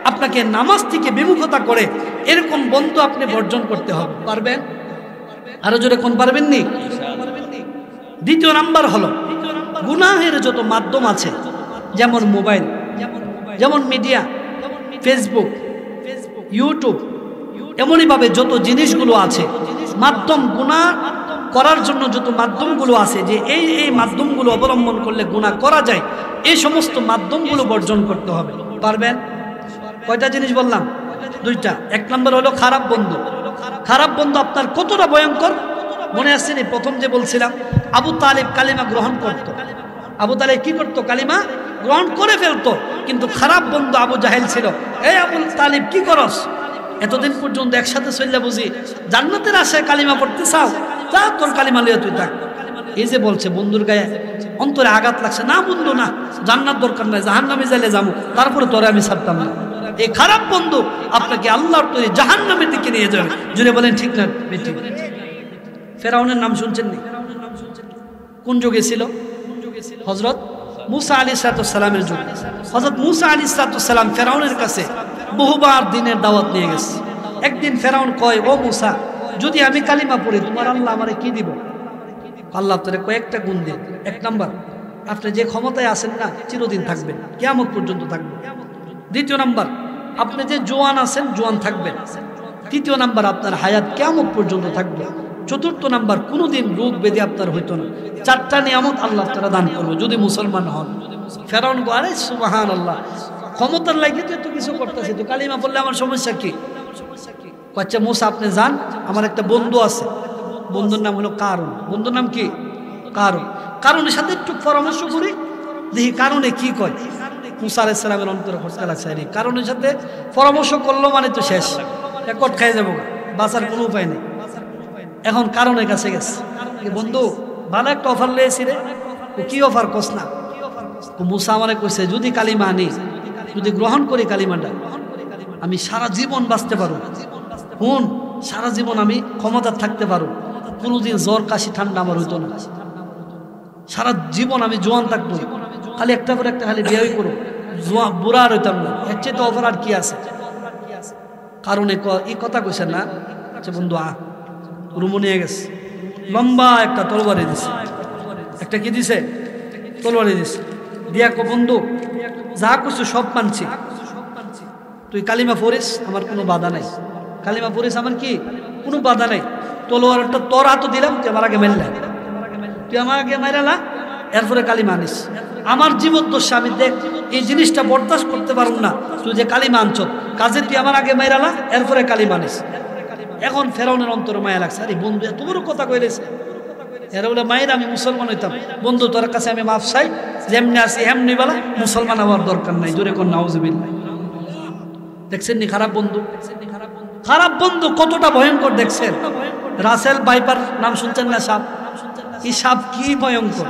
আপনাকে নামাজ থেকে বিমুখতা করে, এরকম বন্ধু আপনি বর্জন করতে হবে। পারবেন? আরো জোরে কোন পারবেননি? দ্বিতীয় নাম্বার হলো গুনাহের যত মাধ্যম আছে, যেমন মোবাইল, যেমন মিডিয়া, ফেসবুক, ইউটিউব, এমনইভাবে যত জিনিসগুলো আছে মাধ্যম, গুনাহ করার জন্য যত মাধ্যমগুলো আছে, যে এই মাধ্যমগুলো অবলম্বন করলে গুনাহ করা যায়, এই সমস্ত মাধ্যমগুলো বর্জন করতে হবে। পারবেন? কয়টা জিনিস বললাম? দুইটা। এক নম্বর হলো খারাপ বন্ধু। খারাপ বন্ধু আপনার কতটা ভয়ঙ্কর মনে আসছে নি? প্রথম যে বলছিলাম, আবু তালিব কালিমা গ্রহণ করত। আবু তালিব কি করত? কালিমা গ্রহণ করে ফেলতো, কিন্তু খারাপ বন্ধু আবু জাহেল ছিল। এই আবু তালিব কি করস? এতদিন পর্যন্ত একসাথে চললে বুঝি জান্নাতের আশায় কালিমা পড়তে চাও? যা, তোর কালিমা লিয়ে তুই থাক। এই যে বলছে, বন্ধুর গায়ে অন্তরে আঘাত লাগছে। না বন্ধু না, জান্নাত দরকার নাই, জাহান্নামে যাইলে যাবো, তারপরে তোরে আমি ছাড়তাম না। এই খারাপ বন্ধু আপনাকে আল্লাহর তৈরি জাহান্নামের দিকে নিয়ে যাবে। জুড়ে বলেন ঠিক না বেটি? ফেরাউনের নাম শুনছেন নি? কোন যুগে ছিল? হযরত মুসা আলাইহিস সালামের যুগ। হযরত মুসা আলাইহিস সালাম ফেরাউনের কাছে বহুবার দিনের দাওয়াত নিয়ে গেছে। একদিন ফেরাউন কয়, ও মুসা, যদি আমি কালিমা পড়ি তোমার আল্লাহ আমারে কি দিব? আল্লাহ তোরে কয়েকটা গুণ দিন। এক নাম্বার, আপনি যে ক্ষমতায় আছেন না, চিরদিন থাকবেন, কিয়ামত পর্যন্ত থাকবেন। দ্বিতীয় নাম্বার, আপনি যে জোয়ান আছেন, জোয়ান থাকবেন। তৃতীয় নাম্বার, আপনার হায়াত কিয়ামত পর্যন্ত থাকবে। চতুর্থ নাম্বার, কোনোদিন রোগ ব্যাধি আপনার হইতো না। চারটা নিয়ামত আল্লাহ তাআলা দান করবে যদি মুসলমান হন। ফেরাউন গো, আরে সুবহানাল্লাহ, ক্ষমতার লাগিয়ে তো এত কিছু করতেছে, তো কালিমা বললে আমার সমস্যা কি? আচ্ছা মুসা, আপনি যান, আমার একটা বন্ধু আছে, বন্ধুর নাম হলো কারুন। বন্ধুর নাম কি? কারুন। কারুনের সাথে একটু পরামর্শ করি, দেখি কারণে কি কয়। মুসা আলাইহিস সালামের অন্তরে খটকা লাগছে। কারণের সাথে পরামর্শ করলো মানে তো শেষ, একট খাই যাবো, বাঁচার কোনো উপায় নেই। এখন কারণের কাছে গেছে, বন্ধু ভালো একটা অফার লিয়েছি রে। কি অফার? কস না। মুসা আমারে কইছে, যদি কালিমা আনি, যদি গ্রহণ করি কালিমাটা, আমি সারা জীবন বাঁচতে পারো। হুন, সারা জীবন আমি ক্ষমতা থাকতে পারো, কোনোদিন জ্বর কাশি ঠান্ডা আমার হইতো না, সারা জীবন আমি জোয়ান থাকবো, খালি একটা করে একটা খালি বিয়ে করো, বুড়া আর হইতাম না। এর চেয়ে তো অফার আর কি আছে? কারণ এই কথা কইছে না। আচ্ছা বন্ধু, রুমু নিয়ে গেছে, লম্বা একটা তরবারি দিছে। একটা কি দিছে? তরবারি দিছে। দিয়া কো, বন্ধু যা করছো সব মানছি, তুই কালিমা পড়িস, আমার কোনো বাধা নাই। কালিমা পড়িস, আমার কি কোনো বাধা নাই। তলোয়ারটা তোর হাতে দিলাম, তুই আমার আগে মারলা, তুই আমার আগে মারালা, এরপরে কালিমা আনিস। আমার জীবদ্দশা আমি দেখ এই জিনিসটা বরদাস্ত করতে পারুম না, তুই যে কালিমা আনছ, কাজে তুই আমার আগে মারালা, এরপরে কালিমা আনিস। এখন ফেরাউনের অন্তরে মায়া লাগছে, আরে বন্ধু এত বড় কথা কইলেছে, এরা বলে মায়ের আমি মুসলমান হইতাম। বন্ধু তোর কাছে আমি মাফ চাই, যেমনি আসি এমনি বেলা, মুসলমান হওয়ার দরকার নাই। জোরে কোন নাউজুবিল্লাহ। দেখছেন নি খারাপ বন্ধু? খারাপ বন্ধু কতটা ভয়ঙ্কর দেখছেন? রাসেল ভাইপার নাম শুনছেন না? সাপ, এই সাপ কি ভয়ঙ্কর!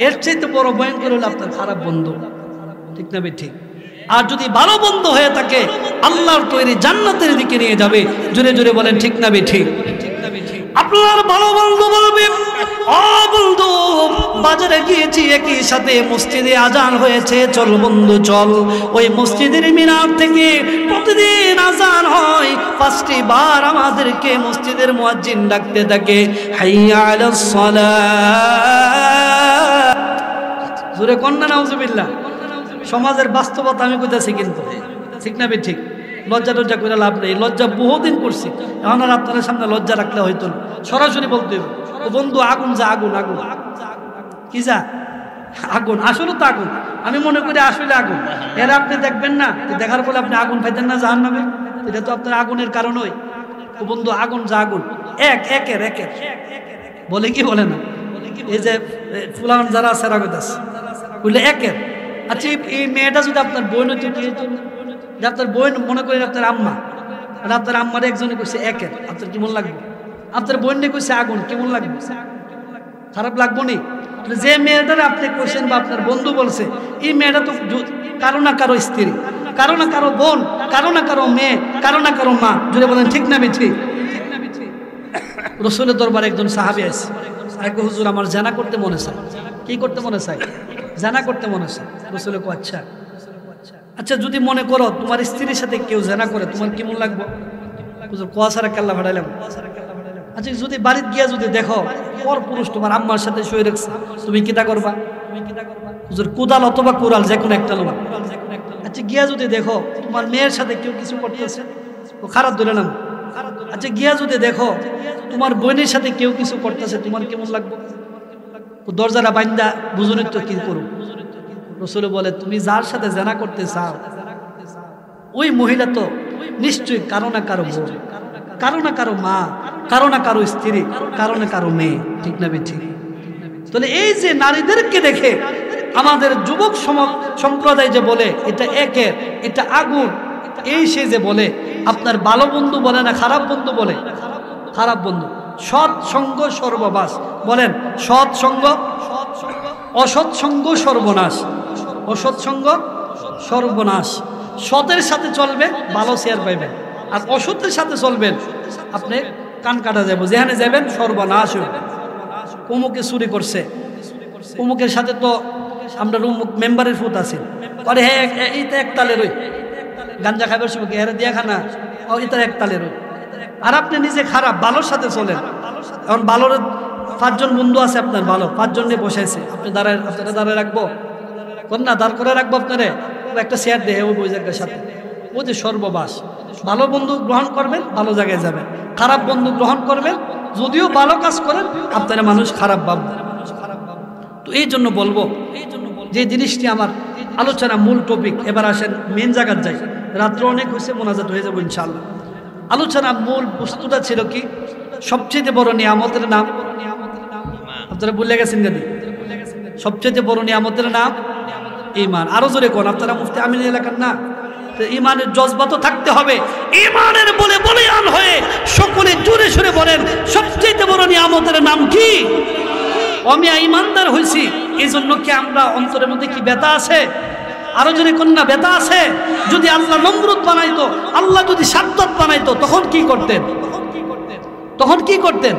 এর চাইতে বড় ভয়ঙ্কর হলো আপনার খারাপ বন্ধু। ঠিক না? ঠিক। আর যদি ভালো বন্ধু হয়ে থাকে, আল্লাহর তৈরি জান্নাতের দিকে নিয়ে যাবে। জোরে জোরে বলেন ঠিক না? ঠিক। আপনার ভালো বন্ধু বলবে, ও বন্ধু বাজারে গিয়েছি, একই সাথে মসজিদে আজান হয়েছে, চল বন্ধু চল। ওই মসজিদের মিনার থেকে প্রতিদিন আজান হয়, 5টি বার আমাদেরকে মসজিদের মুয়াজ্জিন ডাকতে থাকে, হাইয়া আলাস সালাত। জোরে কন্না নাউজুবিল্লাহ। সমাজের বাস্তবতা আমি কইতাছি কিন্তু, ঠিক না? ঠিক। লজ্জা টজ্জা করে লাভ নেই, লজ্জা বহুদিন করছি, এখন আর আপনার সামনে লজ্জা রাখলে হয়তো না, সরাসরি বলতে হবে, ও বন্ধু আগুন যা, আগুন আগুন কি যা, আগুন। আসলে তো আগুন, আমি মনে করি আসলে আগুন। এর আপনি দেখবেন না, দেখার পরে আপনি আগুন পাইতেন না জাহান্নামে, এটা তো আপনার আগুনের কারণই। ও বন্ধু আগুন যা, আগুন একের বলে কি বলে না? এই যে ফুলান যারা আছে রাগদাস বললে একের। আচ্ছা এই মেয়েটা যদি আপনার বোন হইতো, কি হইতো? যে আপনার বোন মনে করেন আপনার আম্মা, আর আপনার আম্মারে একজনে কইছে একের, আপনার কেমন লাগবে? আপনার বোনকে কইছে আগুন, কেমন লাগবে? খারাপ লাগবো নি? যে মেয়েটার আপনি কইছেন বা আপনার বন্ধু বলছে, এই মেয়েটা তো কারো না কারো স্ত্রী, কারো না কারো বোন, কারো না কারো মেয়ে, কারো না কারো মা। জুড়ে বলেন ঠিক না? ঠিক। রাসূলের দরবারে একজন সাহাবী আছে, আগে হুজুর আমার জানা করতে মনে চায়। কি করতে মনে চায়? জানা করতে মনে চায়। রাসূল কো আচ্ছা আচ্ছা, যদি মনে করো তোমার স্ত্রীর সাথে কেউ জানা করে তোমার কেমন লাগবে? হুজুর কোয়া সারা কাল্লা ভাড়াইলাম। আচ্ছা, যদি বাড়িতে গিয়া যদি দেখো পর পুরুষ তোমার আম্মার সাথে শুয়ে রাখছে, তুমি কিতা করবা? হুজুর কোদাল অথবা কোরাল যে কোনো একটা লোক। আচ্ছা, গিয়া যদি দেখো তোমার মেয়ের সাথে কেউ কিছু করতেছে, ও খারাপ ধরে নাম। আচ্ছা, গিয়া যদি দেখো তোমার বোনের সাথে কেউ কিছু করতেছে, তোমার কেমন লাগবে? দরজাটা বাইন্দা বুঝুনি তো কি করো? রাসূল বলে তুমি যার সাথে জানা করতে চাও ওই মহিলা তো নিশ্চয়ই কারো না কারো বোন, কারো না কারো মা, কারো না কারো স্ত্রী, কারো না কারো মেয়ে। ঠিক না ঠিক? তাহলে এই যে নারীদেরকে দেখে আমাদের যুবক সম্প্রদায় যে বলে এটা একের, এটা আগুন, এই সে যে বলে আপনার ভালো বন্ধু বলে না খারাপ বন্ধু বলে? খারাপ বন্ধু। সৎ সঙ্গ সর্ববাস বলেন, সৎ সঙ্গ অসৎ সঙ্গ সর্বনাশ, অসৎ সঙ্গ সর্বনাশ। সতের সাথে চলবে ভালো শেয়ার পাইবেন, আর অসতের সাথে চলবেন আপনি কান কাটা যাবো, যেখানে যাবেন সর্বনাশ হইবে। অমুকে চুরি করছে, অমুকের সাথে তো আমরা মেম্বারের ফুট আছি, আরে হ্যাঁ এইটা এক তালের ওই গাঞ্জা খাইবার সময় হ্যাঁ দিয়া খানা এটা এক তালের ওই। আর আপনি নিজে খারাপ, ভালোর সাথে চলেন। এখন ভালোর 5 জন বন্ধু আছে আপনার, ভালো 5 জন নিয়ে বসাইছে, আপনি আপনারা দাঁড়ায় রাখবো না, দাঁড় করে রাখবো আপনারে একটা শেয়ার দেহে ওই জায়গার সাথে। ওই যে সর্ববাস। ভালো বন্ধু গ্রহণ করবেন, ভালো জায়গায় যাবেন। খারাপ বন্ধু গ্রহণ করবেন, যদিও ভালো কাজ করেন আপনারা মানুষ খারাপ ভাববে। তো এই জন্য বলবো যে জিনিসটি আমার আলোচনা মূল টপিক। এবার আসেন মেন জায়গার যাই, রাত্র অনেক হয়েছে, মোনাজাত হয়ে যাবো ইনশাআল্লাহ। আলোচনা মূল বস্তুটা ছিল কি? সবচেয়ে বড় নিয়ামতের নাম আপনারা ভুলে গেছেন যদি? সবচেয়ে বড় নিয়ামতের নাম ঈমান। আরো জোরে কোন আপনারা মুফতি আমিন এলাকার না? ঈমানের জজবা তো থাকতে হবে। ঈমানের বলে বলিয়ান হয়ে সকলে জোরে সুরে বলেন সবচেয়ে বড় নিয়ামতের নাম কি? আমি ঈমানদার হইছি, এই জন্য কি আমরা অন্তরের মধ্যে কি ব্যথা আছে? আরো জোরে কন্যা ব্যথা আছে? যদি আল্লাহ নমরুদ বানাইতো, আল্লাহ যদি সাদ্দাত বানাইতো, তখন কি করতেন? তখন কি করতেন?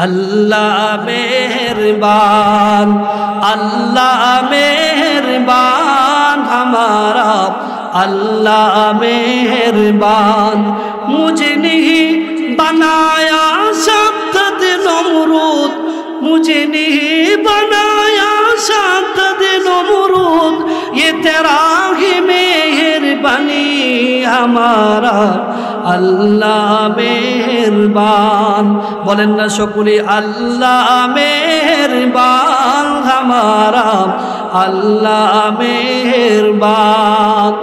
আল্লাহ মেহেরবান, আল্লাহ মেহেরবান हमारा, अल्लाह मेहरबान। मुझे नहीं बनाया शाद्दत नमरूद, मुझे नहीं बनाया शाद्दत नमरूद, ये तेरा ही मेहरबानी हमारा, अल्लाह मेहरबान। बोलें ना सकले अल्लाह मेहरबान हमारा, अल्लाह मेहरबान।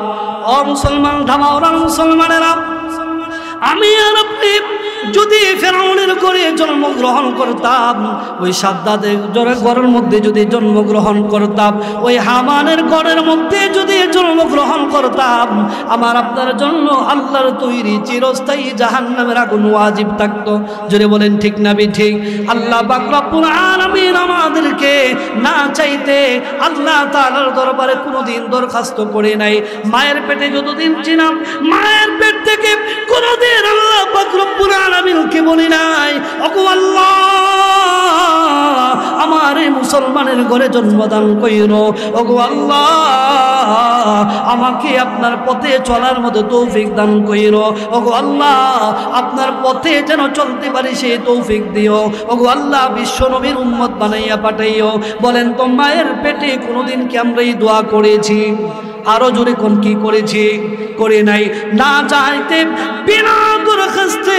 और मुसलमान धामाওরা মুসলমানেরা, আমি আর আপনি যদি ফেরাউনের ঘরে জন্মগ্রহণ করতাম, ওই সাদ্দাতের ঘরের মধ্যে যদি জন্মগ্রহণ করতাম, ওই হামানের ঘরের মধ্যে যদি জন্মগ্রহণ করতাম, আমার আপনার জন্য আল্লাহর তৈরি চিরস্থায়ী জাহান্নামের আগুন ওয়াজিব থাকতো। জোরে বলেন ঠিক না ঠিক? আল্লাহ পাক রব্বুল আলামিন আমাদেরকে না চাইতে আল্লাহ তাআলার দরবারে কোনোদিন দরখাস্ত করে নাই। মায়ের পেটে যতদিন ছিলাম, মায়ের পেট থেকে কোনোদিন আল্লাহ পাক রব্বুল আলামিনকে বলি নাই ওগো আল্লাহ আমার এই মুসলমানের ঘরে জন্মদান কইরো, ওগো আল্লাহ আমাকে আপনার পথে চলার মতো তৌফিক দান কইরো, ওগো আল্লাহ আপনার পথে যেন চলতে পারি সেই তৌফিক দিও, ওগো আল্লাহ বিশ্ব নবীর উম্মত বানাইয়া পাঠাইও। বলেন তো মায়ের পেটে কোনোদিন কি আমরা এই দোয়া করেছি? আরো জোরে কোন কি করেছি? করে নাই। না চাইতে বিনা দরখাস্তে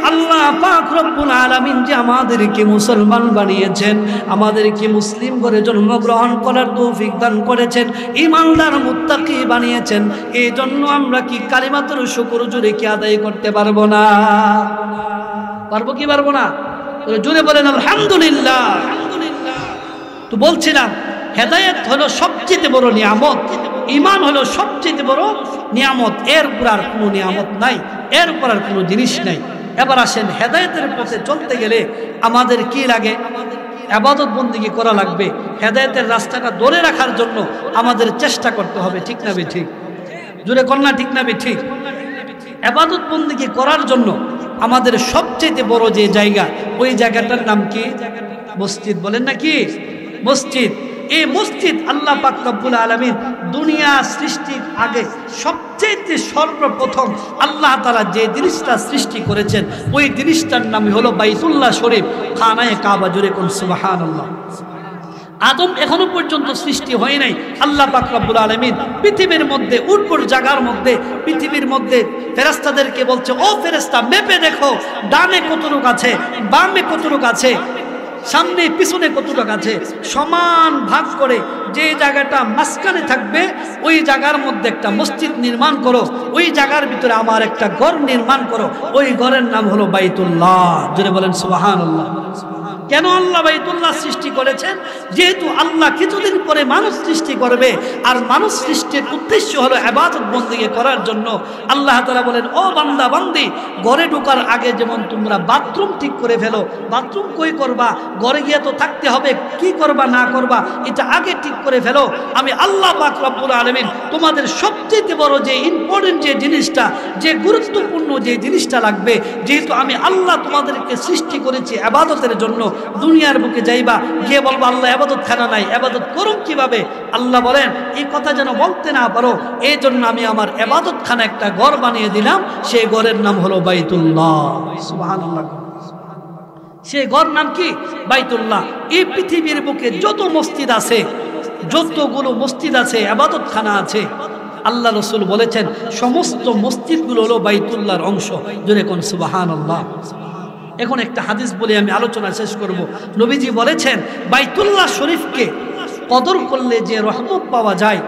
আল্লাহ পাক রব্বুল আলামিন যে আমাদেরকে মুসলমান বানিয়েছেন, আমাদেরকে মুসলিম করে জন্মগ্রহণ করার তৌফিক দান করেছেন, ঈমানদার মুত্তাকি বানিয়েছেন। এই জন্য আমরা কি কালিমাতুর শুকর জোরে কি আদায় করতে পারবো না? পারবো কি পারবো না? জোরে বলেন আলহামদুলিল্লাহ। তো বলছিলাম হেদায়েত হলো সবচেয়ে বড় নিয়ামত, ঈমান হলো সবচেয়ে বড় নিয়ামত। এর উপর আর কোনো নিয়ামত নাই, এর উপর আর কোনো জিনিস নাই। এবার আসেন হেদায়েতের পথে চলতে গেলে আমাদের কি লাগে? ইবাদত বন্দেগী করা লাগবে। হেদায়েতের রাস্তাটা ধরে রাখার জন্য আমাদের চেষ্টা করতে হবে। ঠিক না ঠিক? জোরে কন্যা ঠিক না ঠিক? ইবাদত বন্দেগী করার জন্য আমাদের সবচেয়ে বড় যে জায়গা, ওই জায়গাটার নাম কি? মসজিদ। বলেন না কি? মসজিদ। এই মসজিদ আল্লাহ পাক রব্বুল আলামিন দুনিয়া সৃষ্টির আগে সবচেয়ে সর্বপ্রথম আল্লাহ তাআলা যে জিনিসটা সৃষ্টি করেছেন, ওই জিনিসটার নাম হলো বাইতুল্লাহ শরীফ, খানায়ে কাবা। জোরে কোন সুবহানাল্লাহ। আদম এখনো পর্যন্ত সৃষ্টি হয় নাই, আল্লাহ পাক রব্বুল আলামিন পৃথিবীর মধ্যে উর্বর জায়গার মধ্যে, পৃথিবীর মধ্যে ফেরেশতাদেরকে বলছে, ও ফেরেশতা মেপে দেখো ডানে কতটুক আছে, বামে কতটুক আছে, সামনে পিছনে কতটুক আছে, সমান ভাগ করে যে জায়গাটা মাঝখানে থাকবে ওই জায়গার মধ্যে একটা মসজিদ নির্মাণ করো, ওই জায়গার ভিতরে আমার একটা ঘর নির্মাণ করো, ওই ঘরের নাম হলো বাইতুল্লাহ। জোরে বলেন সুবহানাল্লাহ। কেন আল্লাহ বাইতুল্লাহ সৃষ্টি করেছেন? যেহেতু আল্লাহ কিছুদিন পরে মানুষ সৃষ্টি করবে, আর মানুষ সৃষ্টির উদ্দেশ্য হলো ইবাদত বন্দেগী করার জন্য। আল্লাহ তাআলা বলেন, ও বান্দা বান্দি, ঘরে ঢোকার আগে যেমন তোমরা বাথরুম ঠিক করে ফেলো, বাথরুম কই করবা, ঘরে গিয়ে তো থাকতে হবে, কি করবা না করবা এটা আগে ঠিক করে ফেলো। আমি আল্লাহ পাক রব্বুল আলামিন তোমাদের সবচেয়ে বড় যে ইম্পর্টেন্ট যে জিনিসটা, যে গুরুত্বপূর্ণ যে জিনিসটা লাগবে, যেহেতু আমি আল্লাহ তোমাদেরকে সৃষ্টি করেছি ইবাদতের জন্য, দুনিয়ার বুকে যাইবা, গিয়ে বলবো আল্লাহ ইবাদত খানা নাই, ইবাদত করুন কিভাবে? আল্লাহ বলেন, এই কথা যেন বলতে না পারো, এই জন্য আমি আমার ইবাদত খানা একটা ঘর বানিয়ে দিলাম, সেই ঘরের নাম হলো বাইতুল্লাহ। সুবহানাল্লাহ। সেই ঘর নাম কি? বাইতুল্লাহ। এই পৃথিবীর বুকে যত মসজিদ আছে, যতগুলো মসজিদ আছে, ইবাদত খানা আছে, আল্লাহ রাসূল বলেছেন সমস্ত মসজিদগুলো হলো বাইতুল্লাহর অংশ। জোরে কোন সুবহানাল্লাহ। এখন একটা হাদিস বলে আমি আলোচনা শেষ করব। নবীজি বলেছেন, বাইতুল্লাহ শরীফকে কদর করলে যে রহমত পাওয়া যায়,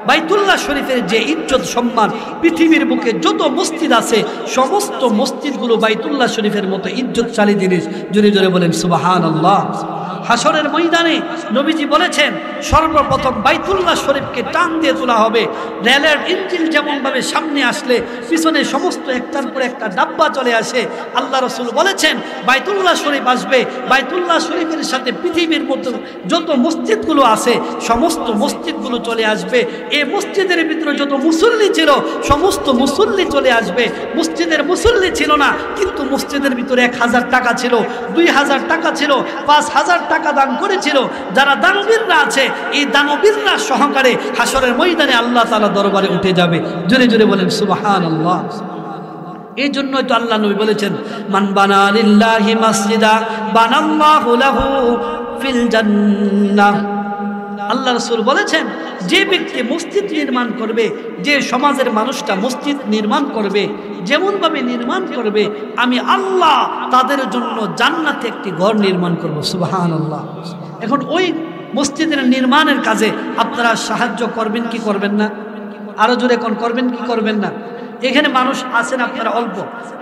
বাইতুল্লাহ শরীফের যে ইজ্জত সম্মান, পৃথিবীর বুকে যত মসজিদ আছে সমস্ত মসজিদগুলো বাইতুল্লাহ শরীফের মতো ইজ্জতশালী জিনিস। জোরে জোরে বলেন সুবহানাল্লাহ। হাসরের ময়দানে নবীজি বলেছেন, সর্বপ্রথম বাইতুল্লাহ শরীফকে টান দিয়ে তোলা হবে। রেলের ইঞ্জিন যেমনভাবে সামনে আসলে পিছনে সমস্ত একটার পর একটা ডাব্বা চলে আসে, আল্লাহ রাসূল বলেছেন বাইতুল্লাহ শরীফ আসবে। বাইতুল্লাহ শরীফের সাথে পৃথিবীর মধ্যে যত মসজিদগুলো আছে সমস্ত মসজিদগুলো চলে আসবে। এই মসজিদের ভিতরে যত মুসল্লি ছিল সমস্ত মুসল্লি চলে আসবে। মসজিদের মুসল্লি ছিল না, কিন্তু মসজিদের ভিতরে 1000 টাকা ছিল, 2000 টাকা ছিল, 5000 টাকা দান করেছিল। যারা দানবীররা আছে, এই দানবীররা সহকারে হাসরের ময়দানে আল্লাহ তাআলা দরবারে উঠে যাবে। জোরে জোরে বলেন সুবহানাল্লাহ। এই জন্যই তো আল্লাহ নবী বলেছেন, মান বানা লিল্লাহি মাসজিদা বানাল্লাহু লাহু ফিল জান্নাহ। আল্লাহ রাসূল বলেছেন, যে ব্যক্তি মসজিদ নির্মাণ করবে, যে সমাজের মানুষটা মসজিদ নির্মাণ করবে, যেমনভাবে নির্মাণ করবে, আমি আল্লাহ তাদের জন্য জান্নাতে একটি ঘর নির্মাণ করব। সুবহানাল্লাহ। এখন ওই মসজিদের নির্মাণের কাজে আপনারা সাহায্য করবেন কি করবেন না? আরো জোরে কোন করবেন কি করবেন না? এখানে মানুষ আছেন আপনারা অল্প,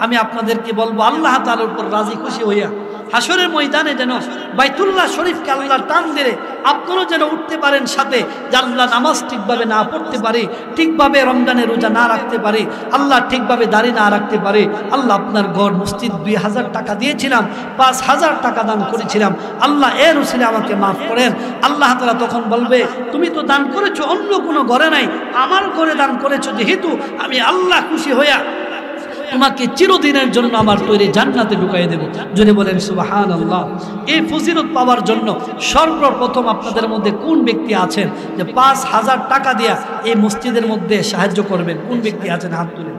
আমি আপনাদেরকে বলবো আল্লাহ তাআলার উপর রাজি খুশি হইয়া হাসরের ময়দানে যেন বাইতুল্লাহ শরীফকে আল্লাহ টান দিলে আপনারাও যেন উঠতে পারেন সাথে, যে আল্লাহ নামাজ ঠিকভাবে না পড়তে পারি, ঠিকভাবে রমজানের রোজা না রাখতে পারি, আল্লাহ ঠিকভাবে দাড়ি না রাখতে পারি, আল্লাহ আপনার ঘর মসজিদ 2000 টাকা দিয়েছিলাম, 5000 টাকা দান করেছিলাম, আল্লাহ এর উসিলে আমাকে মাফ করেন। আল্লাহ তাআলা তখন বলবে, তুমি তো দান করেছো অন্য কোনো ঘরে নাই, আমার ঘরে দান করেছো, যেহেতু আমি আল্লাহ খুশি হইয়া তোমাকে চিরদিনের জন্য আমার তৈরি জান্নাতে ঢুকাই দেব। যদি বলেন সুবহানাল্লাহ। এই ফজিলত পাওয়ার জন্য সর্বপ্রথম আপনাদের মধ্যে কোন ব্যক্তি আছেন যে 5000 টাকা দিয়া এই মসজিদের মধ্যে সাহায্য করবেন? কোন ব্যক্তি আছেন? হাত তুলেন।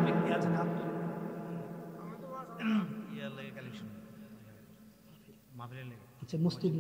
আচ্ছা, মসজিদ